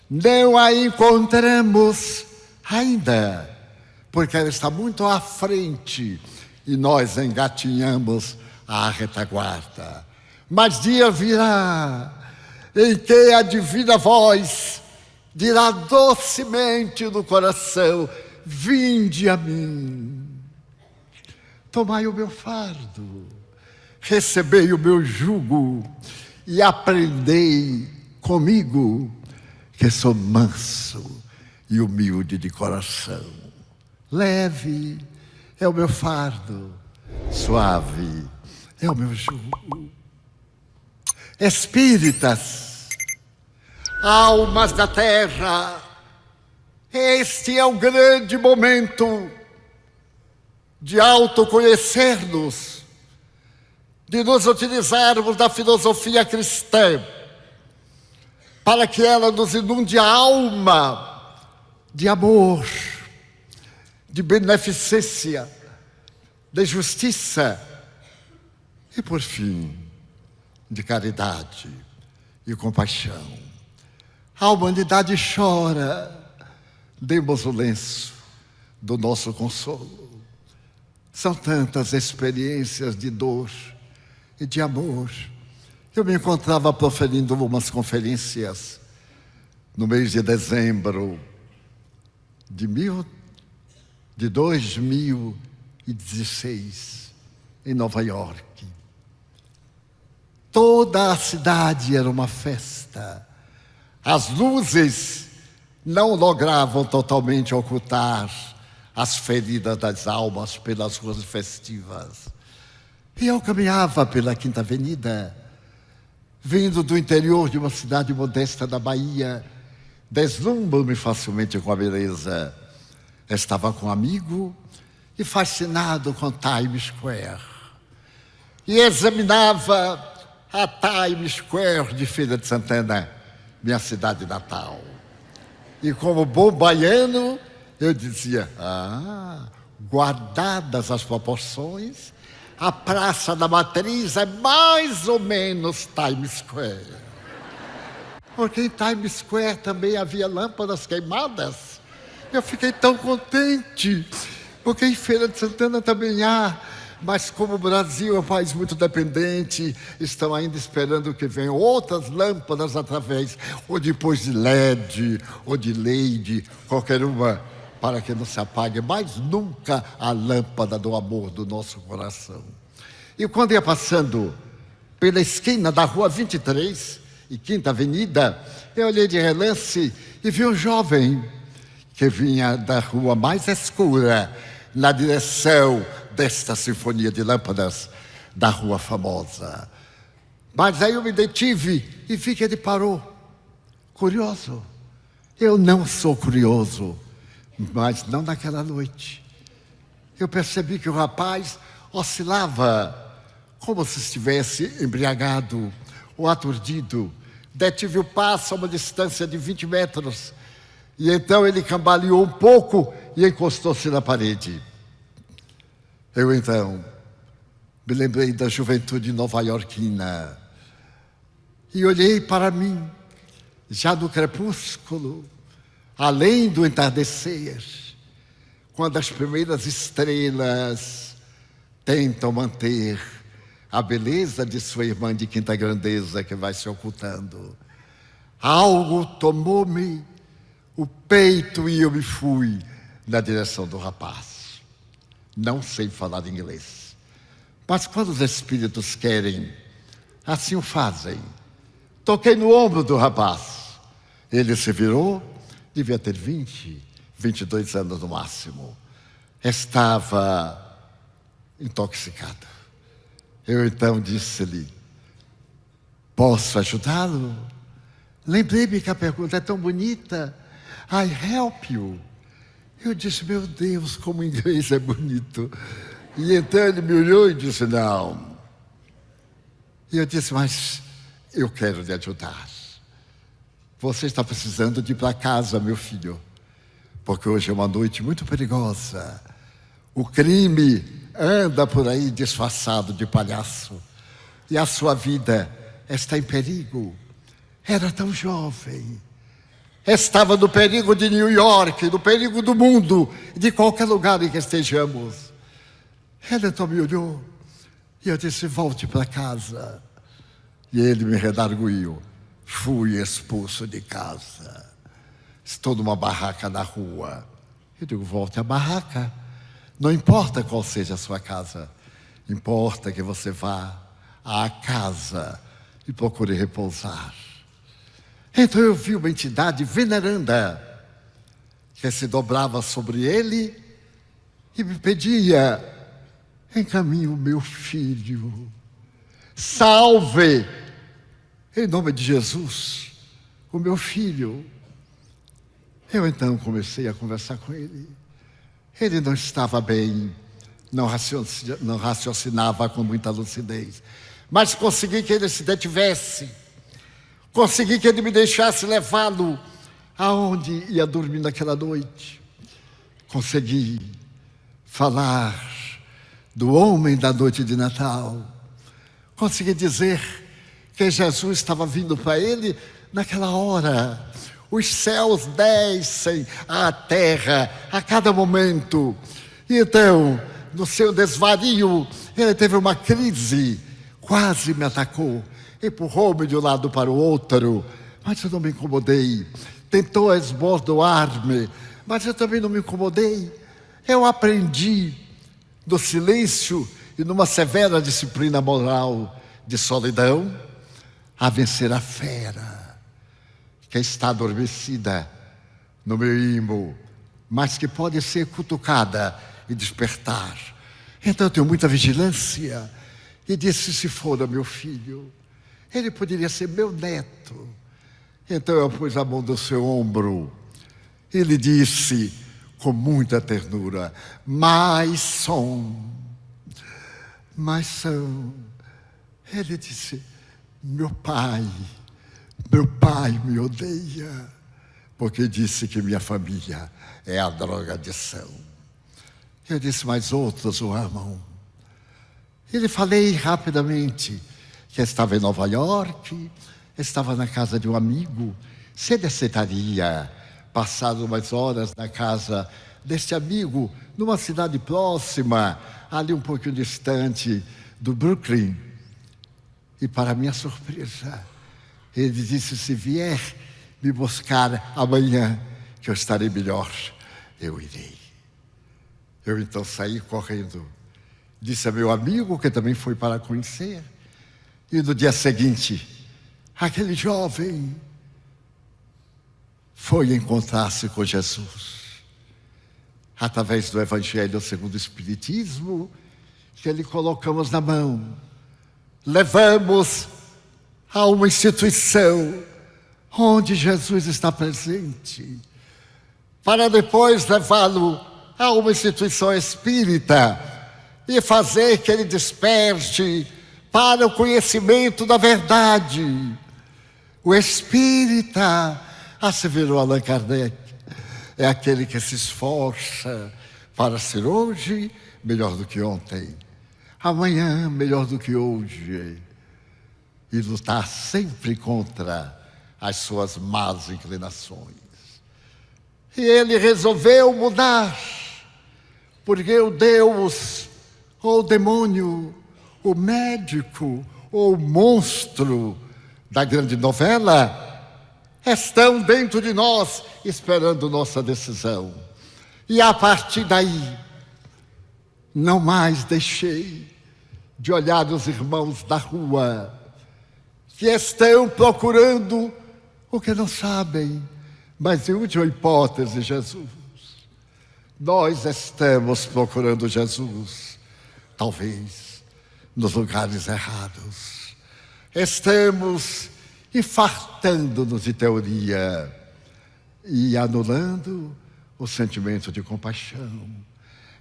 Não a encontramos ainda, porque ela está muito à frente e nós engatinhamos à retaguarda. Mas dia virá em que a divina voz dirá docemente no coração: vinde a mim, tomai o meu fardo, recebei o meu jugo e aprendei comigo, que sou manso e humilde de coração. Leve é o meu fardo, suave é o meu jugo. Espíritas, almas da terra, este é o grande momento de autoconhecer-nos, de nos utilizarmos da filosofia cristã, para que ela nos inunde a alma de amor, de beneficência, de justiça e, por fim, de caridade. e compaixão. A humanidade chora, demos o lenço do nosso consolo. São tantas experiências de dor e de amor. Eu me encontrava proferindo umas conferências no mês de dezembro de 2016, em Nova York. Toda a cidade era uma festa. As luzes não logravam totalmente ocultar as feridas das almas pelas ruas festivas. E eu caminhava pela Quinta Avenida, vindo do interior de uma cidade modesta da Bahia. Deslumbro-me facilmente com a beleza. Estava com um amigo e fascinado com Times Square. E examinava a Times Square de Feira de Santana, minha cidade natal. E como bom baiano, eu dizia, guardadas as proporções, a Praça da Matriz é mais ou menos Times Square. Porque em Times Square também havia lâmpadas queimadas. Eu fiquei tão contente, porque em Feira de Santana também há. Mas como o Brasil é um país muito dependente, estão ainda esperando que venham outras lâmpadas através, ou depois de LED, ou de Lady, qualquer uma, para que não se apague mais nunca a lâmpada do amor do nosso coração. E quando ia passando pela esquina da Rua 23 e Quinta Avenida, eu olhei de relance e vi um jovem que vinha da rua mais escura, na direção desta sinfonia de lâmpadas da Rua Famosa. Mas aí eu me detive e vi que ele parou. Curioso. Eu não sou curioso, mas não naquela noite. Eu percebi que o rapaz oscilava como se estivesse embriagado ou aturdido. Detive o passo a uma distância de 20 metros. E então ele cambaleou um pouco e encostou-se na parede. Eu então me lembrei da juventude nova-iorquina e olhei para mim, já no crepúsculo, além do entardecer, quando as primeiras estrelas tentam manter a beleza de sua irmã de quinta grandeza que vai se ocultando. Algo tomou-me o peito e eu me fui na direção do rapaz. Não sei falar inglês, mas quando os espíritos querem, assim o fazem. Toquei no ombro do rapaz. Ele se virou, devia ter 22 anos no máximo. Estava intoxicado. Eu então disse-lhe, posso ajudá-lo? Lembrei-me que a pergunta é tão bonita. I help you. Eu disse, meu Deus, como o inglês é bonito. E então ele me olhou e disse, não. E eu disse, mas eu quero lhe ajudar. Você está precisando de ir para casa, meu filho, porque hoje é uma noite muito perigosa. O crime anda por aí disfarçado de palhaço. E a sua vida está em perigo. Era tão jovem. Estava no perigo de New York, no perigo do mundo, de qualquer lugar em que estejamos. Ele então me olhou e eu disse, volte para casa. E ele me redarguiu. Fui expulso de casa. Estou numa barraca na rua. Eu digo, volte à barraca. Não importa qual seja a sua casa. Importa que você vá à casa e procure repousar. Então eu vi uma entidade veneranda que se dobrava sobre ele e me pedia, encaminhe o meu filho, salve, em nome de Jesus, o meu filho. Eu então comecei a conversar com ele. Ele não estava bem, não raciocinava com muita lucidez, mas consegui que ele se detivesse. Consegui que ele me deixasse levá-lo aonde ia dormir naquela noite. Consegui falar do homem da noite de Natal. Consegui dizer que Jesus estava vindo para ele naquela hora. Os céus descem à terra a cada momento. E então, no seu desvario, ele teve uma crise, quase me atacou, empurrou-me de um lado para o outro, mas eu não me incomodei. Tentou esbordoar-me, mas eu também não me incomodei. Eu aprendi no silêncio e numa severa disciplina moral de solidão a vencer a fera que está adormecida no meu ímã, mas que pode ser cutucada e despertar. Então eu tenho muita vigilância e disse: se fora meu filho, ele poderia ser meu neto. Então eu pus a mão no seu ombro. Ele disse com muita ternura: mais som, mais são. Ele disse: meu pai me odeia, porque disse que minha família é a drogadição. Eu disse: mas outros o amam. Ele falei rapidamente que estava em Nova York, estava na casa de um amigo, se ele aceitaria passar umas horas na casa deste amigo, numa cidade próxima, ali um pouquinho distante do Brooklyn. E para minha surpresa, ele disse: se vier me buscar amanhã, que eu estarei melhor, eu irei. Eu então saí correndo, disse a meu amigo, que também foi para conhecer, e no dia seguinte, aquele jovem foi encontrar-se com Jesus, através do Evangelho segundo o Espiritismo, que lhe colocamos na mão. Levamos a uma instituição onde Jesus está presente, para depois levá-lo a uma instituição espírita e fazer que ele desperte para o conhecimento da verdade. O espírita, asseverou Allan Kardec, é aquele que se esforça para ser hoje melhor do que ontem, amanhã melhor do que hoje, e lutar sempre contra as suas más inclinações. E ele resolveu mudar, porque o Deus, ou o demônio, o médico, ou o monstro da grande novela estão dentro de nós, esperando nossa decisão. E a partir daí, não mais deixei de olhar os irmãos da rua, que estão procurando o que não sabem, mas em última hipótese, Jesus. Nós estamos procurando Jesus, talvez nos lugares errados. Estamos infartando-nos de teoria e anulando o sentimento de compaixão.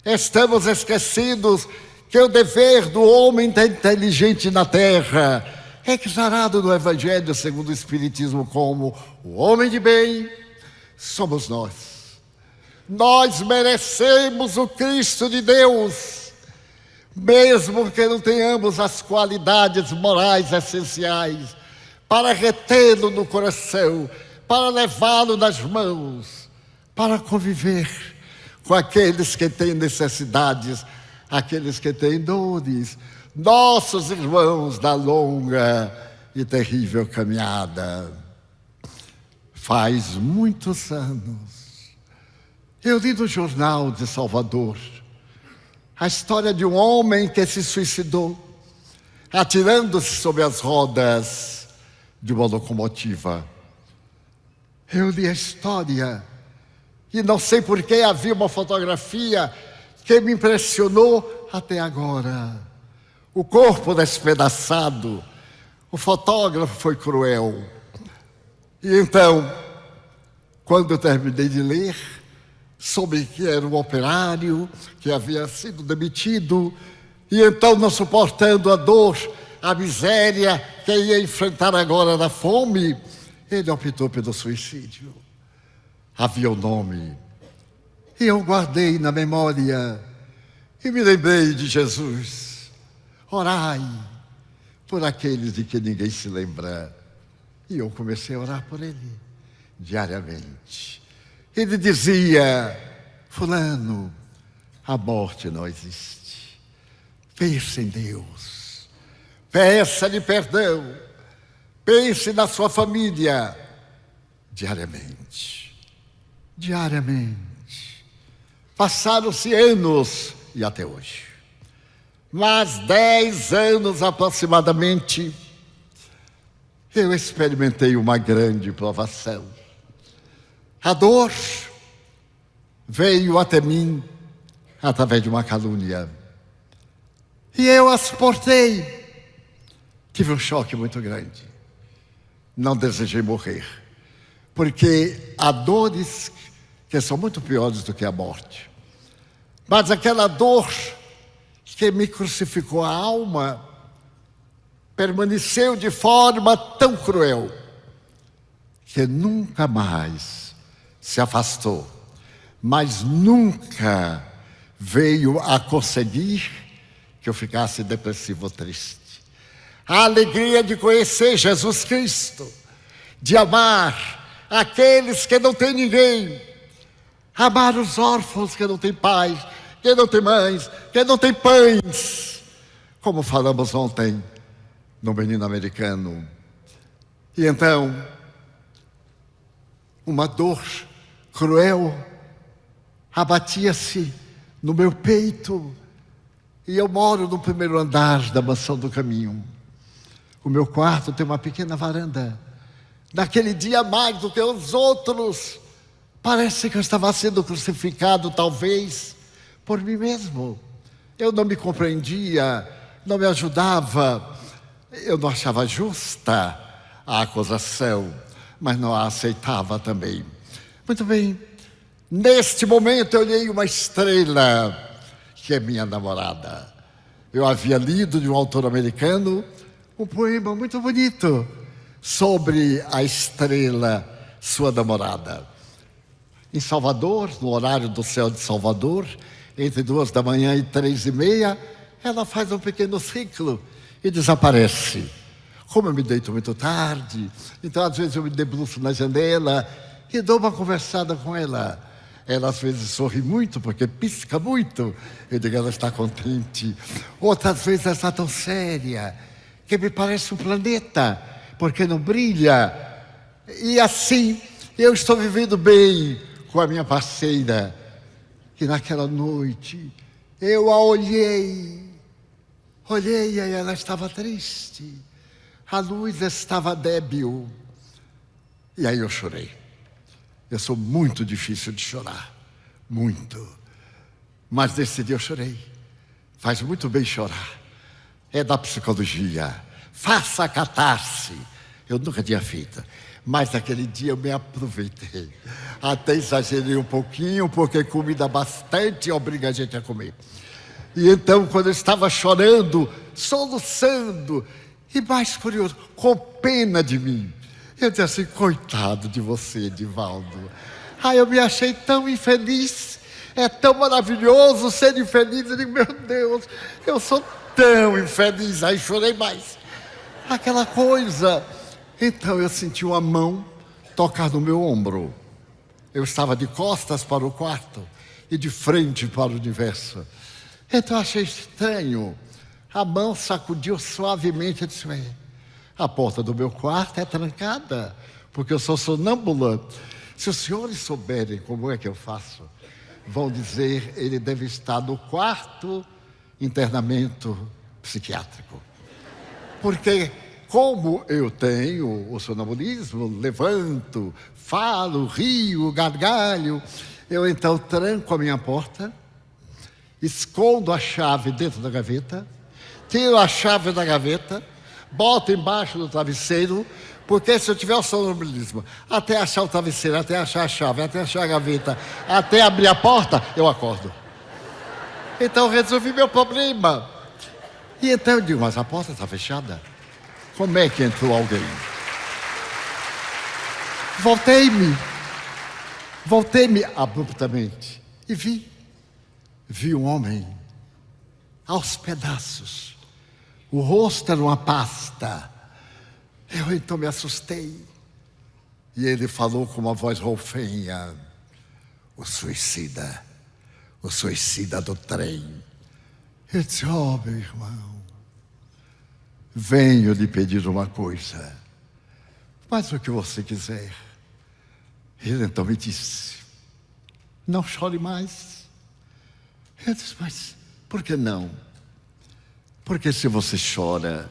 Estamos esquecidos que o dever do homem inteligente na terra é exarado no Evangelho segundo o Espiritismo como o homem de bem somos nós. Nós merecemos o Cristo de Deus, mesmo que não tenhamos as qualidades morais essenciais, para retê-lo no coração, para levá-lo nas mãos, para conviver com aqueles que têm necessidades, aqueles que têm dores, nossos irmãos da longa e terrível caminhada. Faz muitos anos, eu li no jornal de Salvador a história de um homem que se suicidou, atirando-se sobre as rodas de uma locomotiva. Eu li a história e não sei por que havia uma fotografia que me impressionou até agora. O corpo despedaçado. O fotógrafo foi cruel. E então, quando eu terminei de ler, soube que era um operário que havia sido demitido, e então, não suportando a dor, a miséria que ia enfrentar agora na fome, ele optou pelo suicídio. Havia o nome, e eu guardei na memória, e me lembrei de Jesus. Orai, por aqueles de que ninguém se lembra. E eu comecei a orar por ele, diariamente. Ele dizia: fulano, a morte não existe. Pense em Deus. Peça-lhe perdão. Pense na sua família. Diariamente. Diariamente. Passaram-se anos e até hoje. Mas 10 anos aproximadamente, eu experimentei uma grande provação. A dor veio até mim através de uma calúnia. E eu a suportei. Tive um choque muito grande. Não desejei morrer. Porque há dores que são muito piores do que a morte. Mas aquela dor que me crucificou a alma permaneceu de forma tão cruel que nunca mais se afastou, mas nunca veio a conseguir que eu ficasse depressivo ou triste. A alegria de conhecer Jesus Cristo, de amar aqueles que não têm ninguém, amar os órfãos que não têm pais, que não têm mães, que não têm pães, como falamos ontem no Menino Americano. E então, uma dor cruel abatia-se no meu peito, e eu moro no primeiro andar da Mansão do Caminho. O meu quarto tem uma pequena varanda. Naquele dia, mais do que os outros, parece que eu estava sendo crucificado, talvez, por mim mesmo. Eu não me compreendia, não me ajudava, eu não achava justa a acusação, mas não a aceitava também. Muito bem, neste momento eu olhei uma estrela, que é minha namorada. Eu havia lido de um autor americano um poema muito bonito sobre a estrela, sua namorada. Em Salvador, no horário do céu de Salvador, entre 2 da manhã e 3h30, ela faz um pequeno ciclo e desaparece. Como eu me deito muito tarde, então às vezes eu me debruço na janela e dou uma conversada com ela. Ela às vezes sorri muito, porque pisca muito. Eu digo, ela está contente. Outras vezes ela está tão séria, que me parece um planeta, porque não brilha. E assim, eu estou vivendo bem com a minha parceira. E naquela noite, eu a olhei e ela estava triste. A luz estava débil. E aí eu chorei. Eu sou muito difícil de chorar, muito. Mas nesse dia eu chorei. Faz muito bem chorar. É da psicologia. Faça a catarse. Eu nunca tinha feito. Mas naquele dia eu me aproveitei. Até exagerei um pouquinho, porque comida bastante obriga a gente a comer. E então, quando eu estava chorando, soluçando, e mais curioso, com pena de mim, eu disse assim, coitado de você, Edivaldo. Eu me achei tão infeliz. É tão maravilhoso ser infeliz. Eu digo, meu Deus, eu sou tão infeliz. Aí chorei mais. Aquela coisa. Então eu senti uma mão tocar no meu ombro. Eu estava de costas para o quarto e de frente para o universo. Então eu achei estranho. A mão sacudiu suavemente e disse, a porta do meu quarto é trancada, porque eu sou sonâmbula. Se os senhores souberem como é que eu faço, vão dizer, ele deve estar no quarto internamento psiquiátrico. Porque como eu tenho o sonambulismo, levanto, falo, rio, gargalho, eu então tranco a minha porta, escondo a chave dentro da gaveta, tiro a chave da gaveta, boto embaixo do travesseiro, porque se eu tiver o sonambulismo, até achar o travesseiro, até achar a chave, até achar a gaveta, até abrir a porta, eu acordo. Então resolvi meu problema. E então eu digo, mas a porta está fechada? Como é que entrou alguém? Voltei-me abruptamente e vi um homem aos pedaços, O rosto era uma pasta. Eu então me assustei. E ele falou com uma voz roufinha: o suicida do trem. Eu disse: oh, meu irmão, venho lhe pedir uma coisa, faz o que você quiser. Ele então me disse: não chore mais. Eu disse: mas por que não? Porque se você chora,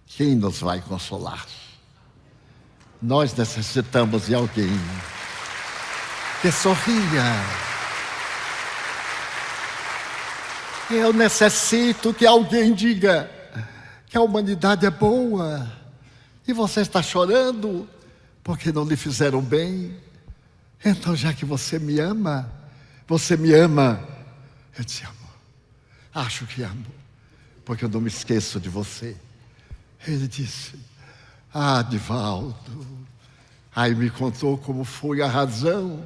quem nos vai consolar? Nós necessitamos de alguém que sorria. Eu necessito que alguém diga que a humanidade é boa. E você está chorando porque não lhe fizeram bem. Então, já que você me ama. Eu te amo. Acho que amo, porque eu não me esqueço de você. Ele disse: ah, Divaldo. Aí me contou como foi a razão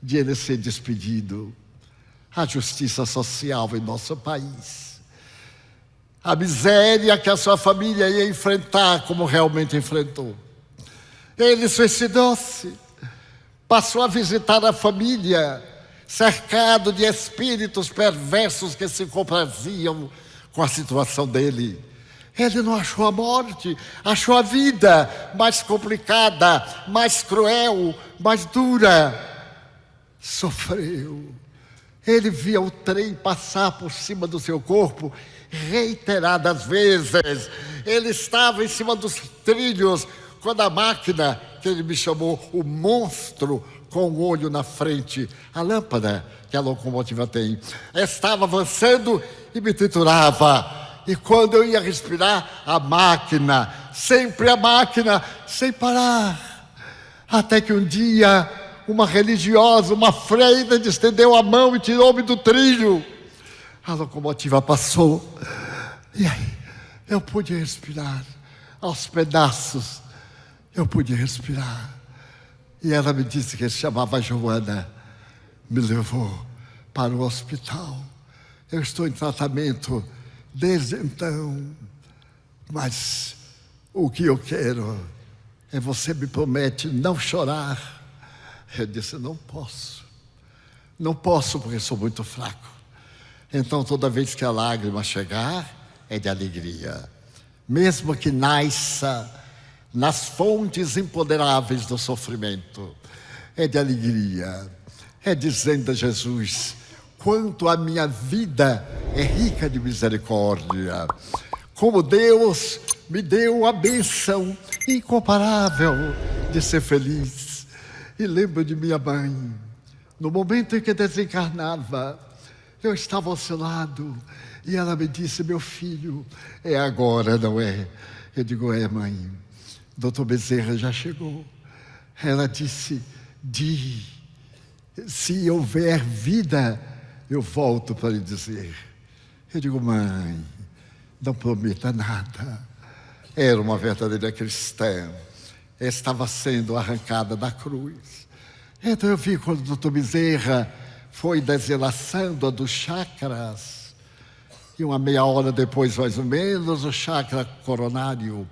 de ele ser despedido. A justiça social em nosso país. A miséria que a sua família ia enfrentar, como realmente enfrentou. Ele suicidou-se. Passou a visitar a família, cercado de espíritos perversos que se compraziam com a situação dele. Ele não achou a morte, achou a vida mais complicada, mais cruel, mais dura. Sofreu. Ele via o trem passar por cima do seu corpo reiteradas vezes. Ele estava em cima dos trilhos quando a máquina, que ele me chamou o monstro com o olho na frente, a lâmpada que a locomotiva tem, estava avançando e me triturava. E quando eu ia respirar, a máquina, sempre a máquina, sem parar. Até que um dia, uma religiosa, uma freira, estendeu a mão e tirou-me do trilho. A locomotiva passou. E aí, eu pude respirar. Aos pedaços, eu pude respirar. E ela me disse que se chamava Joana. Me levou para o hospital. Eu estou em tratamento desde então. Mas o que eu quero é você me promete não chorar. Eu disse: não posso. Não posso porque sou muito fraco. Então toda vez que a lágrima chegar, é de alegria. Mesmo que nasça nas fontes imponderáveis do sofrimento, é de alegria. É dizendo a Jesus: quanto a minha vida é rica de misericórdia. Como Deus me deu a bênção incomparável de ser feliz. E lembro de minha mãe, no momento em que desencarnava, eu estava ao seu lado e ela me disse: meu filho, é agora, não é? Eu digo: é, mãe. Doutor Bezerra já chegou. Ela disse: se houver vida, eu volto para lhe dizer. Eu digo: mãe, não prometa nada. Era uma verdadeira cristã. Estava sendo arrancada da cruz. Então eu vi quando o doutor Bezerra foi desenlaçando a dos chakras. E uma meia hora depois, mais ou menos, o chakra coronário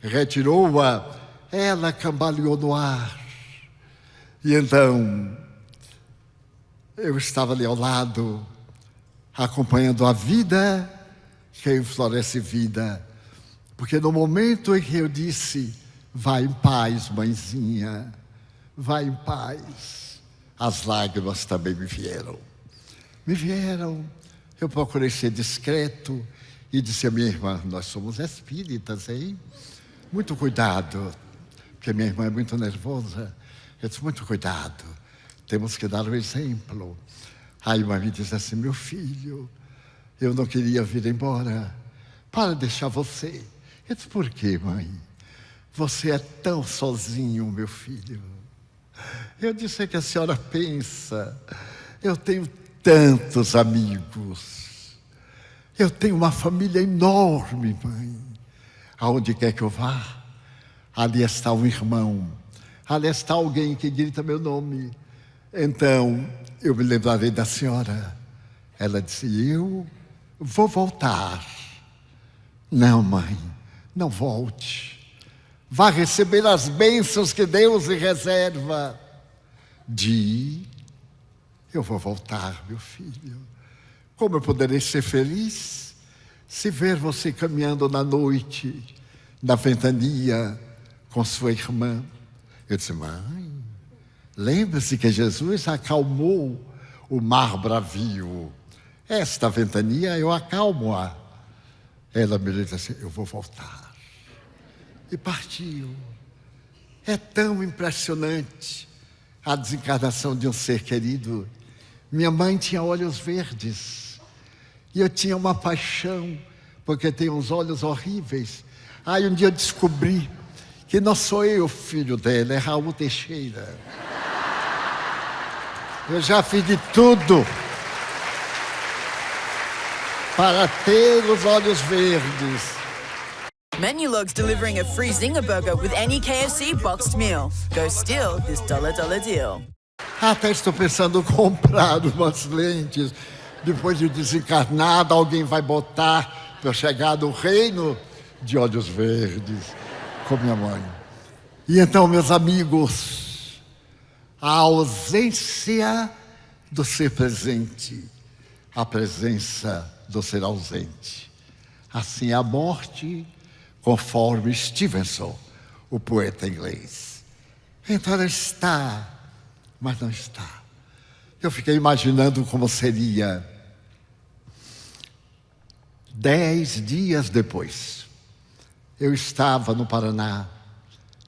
retirou-a. Ela cambaleou no ar. E então, eu estava ali ao lado, acompanhando a vida que enfloresce vida. Porque no momento em que eu disse: vai em paz, mãezinha, vai em paz, as lágrimas também me vieram. Eu procurei ser discreto e disse à minha irmã: nós somos espíritas, hein? Muito cuidado, porque minha irmã é muito nervosa. Eu disse: muito cuidado, temos que dar o exemplo. Aí a irmã me disse assim: meu filho, eu não queria vir embora para deixar você. Eu disse: por quê, mãe? Você é tão sozinho, meu filho. Eu disse: é que a senhora pensa, eu tenho tantos amigos, eu tenho uma família enorme, mãe. Aonde quer que eu vá, ali está um irmão, ali está alguém que grita meu nome. Então, eu me lembrarei da senhora. Ela disse: eu vou voltar. Não, mãe, não volte. Vá receber as bênçãos que Deus lhe reserva. Eu vou voltar, meu filho. Como eu poderei ser feliz se ver você caminhando na noite, na ventania, com sua irmã? Eu disse, mãe, lembre-se que Jesus acalmou o mar bravio. Esta ventania eu acalmo-a. Ela me disse assim, eu vou voltar. E partiu. É tão impressionante a desencarnação de um ser querido. Minha mãe tinha olhos verdes. E eu tinha uma paixão, porque tem uns olhos horríveis. Aí um dia eu descobri que não sou eu o filho dela, é Raul Teixeira. Eu já fiz de tudo para ter os olhos verdes. Menulog's delivering a free Zinger Burger with any KFC boxed meal. Go steal this $1 deal. Até estou pensando em comprar umas lentes. Depois de desencarnado, alguém vai botar para eu chegar no reino de olhos verdes, com minha mãe. E então, meus amigos, a ausência do ser presente, a presença do ser ausente. Assim é a morte, conforme Stevenson, o poeta inglês. Então ela está, mas não está. Eu fiquei imaginando como seria 10 dias depois. Eu estava no Paraná,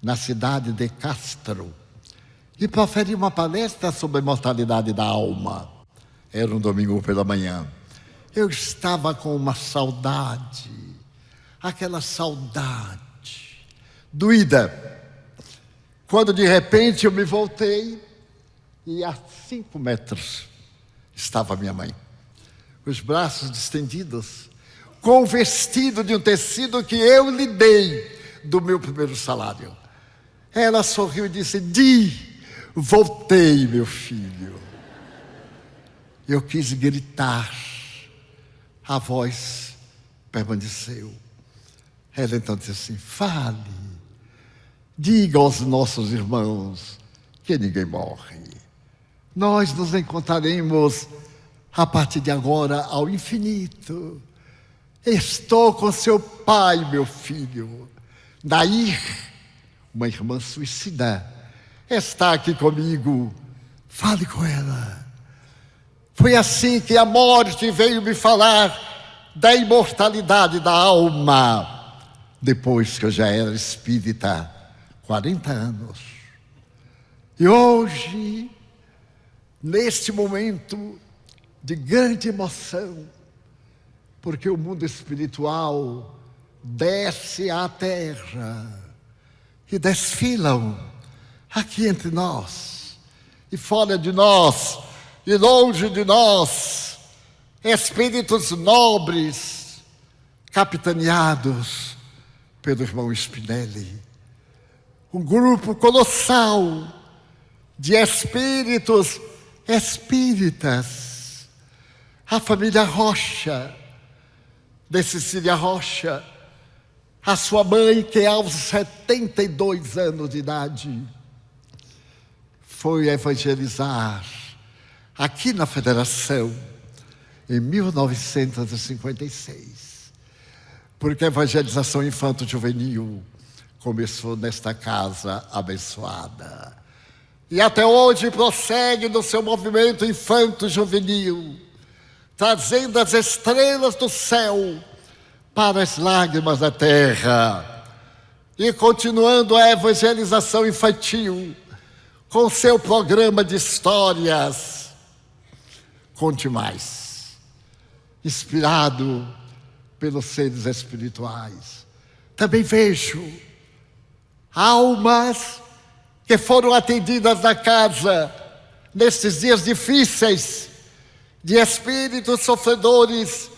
na cidade de Castro, e proferi uma palestra sobre a imortalidade da alma. Era um domingo pela manhã. Eu estava com uma saudade, aquela saudade doída, quando de repente eu me voltei e a 5 metros estava minha mãe, os braços estendidos, com o vestido de um tecido que eu lhe dei do meu primeiro salário. Ela sorriu e disse, voltei, meu filho. Eu quis gritar, a voz permaneceu. Ela então disse assim, fale, diga aos nossos irmãos que ninguém morre. Nós nos encontraremos a partir de agora ao infinito. Estou com seu pai, meu filho. Nair, uma irmã suicida, está aqui comigo. Fale com ela. Foi assim que a morte veio me falar da imortalidade da alma, depois que eu já era espírita, 40 anos. E hoje, neste momento de grande emoção, porque o mundo espiritual desce à terra e desfilam aqui entre nós e fora de nós e longe de nós, espíritos nobres, capitaneados pelo irmão Spinelli. Um grupo colossal de espíritos espíritas. A família Rocha, de Cecília Rocha, a sua mãe, que aos 72 anos de idade, foi evangelizar aqui na Federação, em 1956. Porque a evangelização infanto-juvenil começou nesta casa abençoada. E até hoje prossegue no seu movimento infanto-juvenil, trazendo as estrelas do céu para as lágrimas da terra. E continuando a evangelização infantil, com seu programa de histórias. Conte mais, inspirado pelos seres espirituais. Também vejo almas que foram atendidas na casa nestes dias difíceis, de espíritos sofredores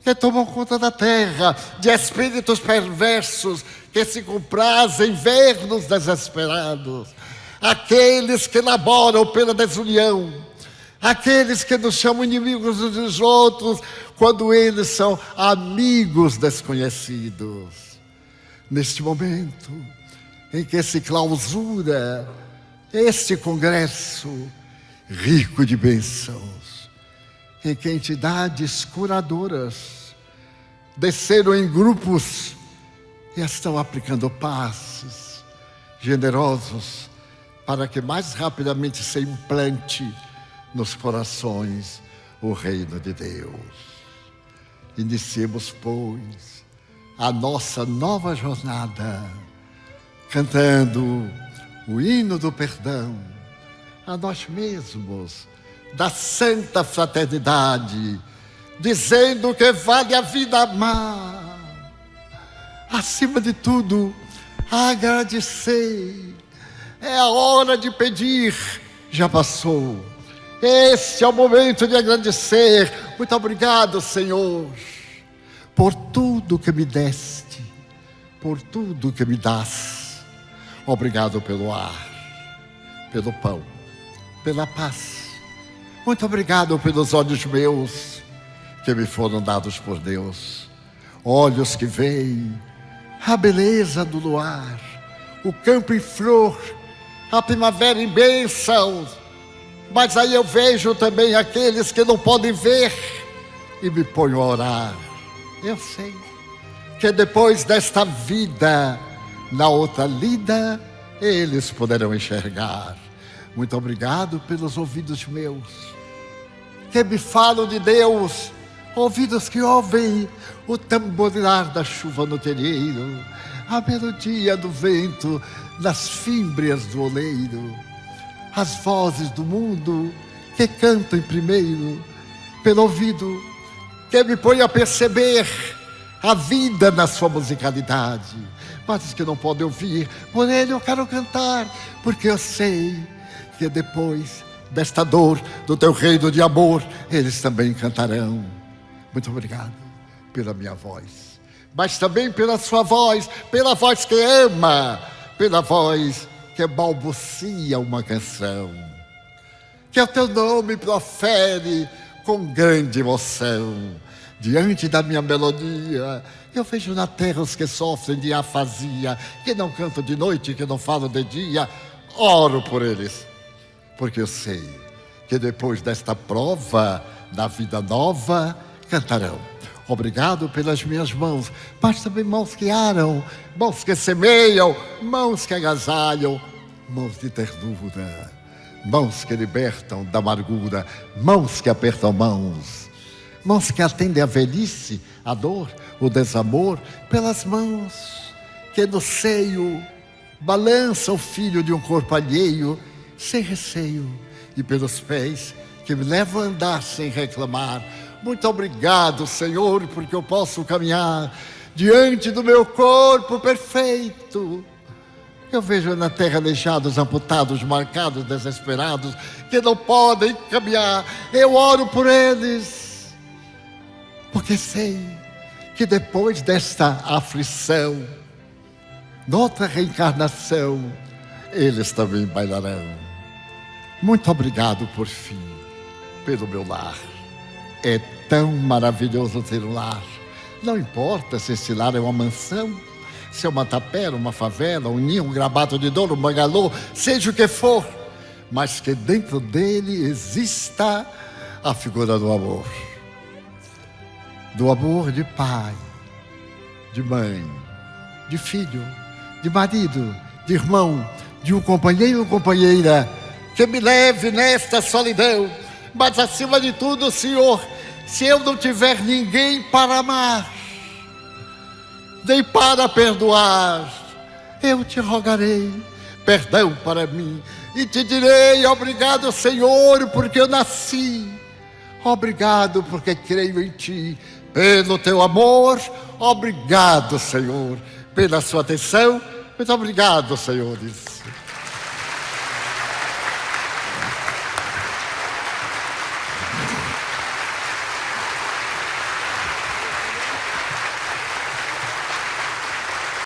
que tomam conta da terra, de espíritos perversos que se comprazem ver-nos desesperados, aqueles que laboram pela desunião, aqueles que nos chamam inimigos uns dos outros, quando eles são amigos desconhecidos. Neste momento em que se clausura este congresso rico de bênçãos, em que entidades curadoras desceram em grupos e estão aplicando passes generosos para que mais rapidamente se implante nos corações o reino de Deus. Iniciemos, pois, a nossa nova jornada, cantando o hino do perdão a nós mesmos, da santa fraternidade, dizendo que vale a vida amar. Acima de tudo, agradecer. É a hora de pedir, já passou. Esse é o momento de agradecer. Muito obrigado, Senhor, por tudo que me deste, por tudo que me dás. Obrigado pelo ar, pelo pão, pela paz. Muito obrigado pelos olhos meus, que me foram dados por Deus. Olhos que veem a beleza do luar, o campo em flor, a primavera em bênçãos. Mas aí eu vejo também aqueles que não podem ver e me ponho a orar. Eu sei que depois desta vida, na outra lida, eles poderão enxergar. Muito obrigado pelos ouvidos meus, que me falam de Deus, ouvidos que ouvem o tamborilar da chuva no terreiro, a melodia do vento nas fímbrias do oleiro, as vozes do mundo que cantam primeiro, pelo ouvido que me põe a perceber a vida na sua musicalidade. Mas os que não podem ouvir, por ele eu quero cantar, porque eu sei que depois desta dor do teu reino de amor, eles também cantarão. Muito obrigado pela minha voz, mas também pela sua voz, pela voz que ama, pela voz que balbucia uma canção, que o teu nome profere com grande emoção. Diante da minha melodia, eu vejo na terra os que sofrem de afasia, que não cantam de noite, que não falam de dia. Oro por eles, porque eu sei que depois desta prova da vida nova, cantarão. Obrigado pelas minhas mãos, mas também mãos que aram, mãos que semeiam, mãos que agasalham, mãos de ternura, mãos que libertam da amargura, mãos que apertam mãos que atendem a velhice, a dor, o desamor, pelas mãos que no seio balança o filho de um corpo alheio, sem receio, e pelos pés que me levam a andar sem reclamar. Muito obrigado, Senhor, porque eu posso caminhar diante do meu corpo perfeito. Eu vejo na terra aleijados, amputados, marcados, desesperados, que não podem caminhar. Eu oro por eles, porque sei que depois desta aflição, noutra reencarnação, eles também bailarão. Muito obrigado por fim, pelo meu lar. É tão maravilhoso ter um lar. Não importa se esse lar é uma mansão, se é uma tapera, uma favela, um ninho, um gramado de dor, um bangalô, seja o que for, mas que dentro dele exista a figura do amor. Do amor de pai, de mãe, de filho, de marido, de irmão, de um companheiro ou companheira, que me leve nesta solidão. Mas acima de tudo, Senhor, se eu não tiver ninguém para amar, nem para perdoar, eu te rogarei perdão para mim e te direi: obrigado, Senhor, porque eu nasci. Obrigado porque creio em ti, pelo teu amor. Obrigado, Senhor, pela sua atenção. Muito obrigado, senhores.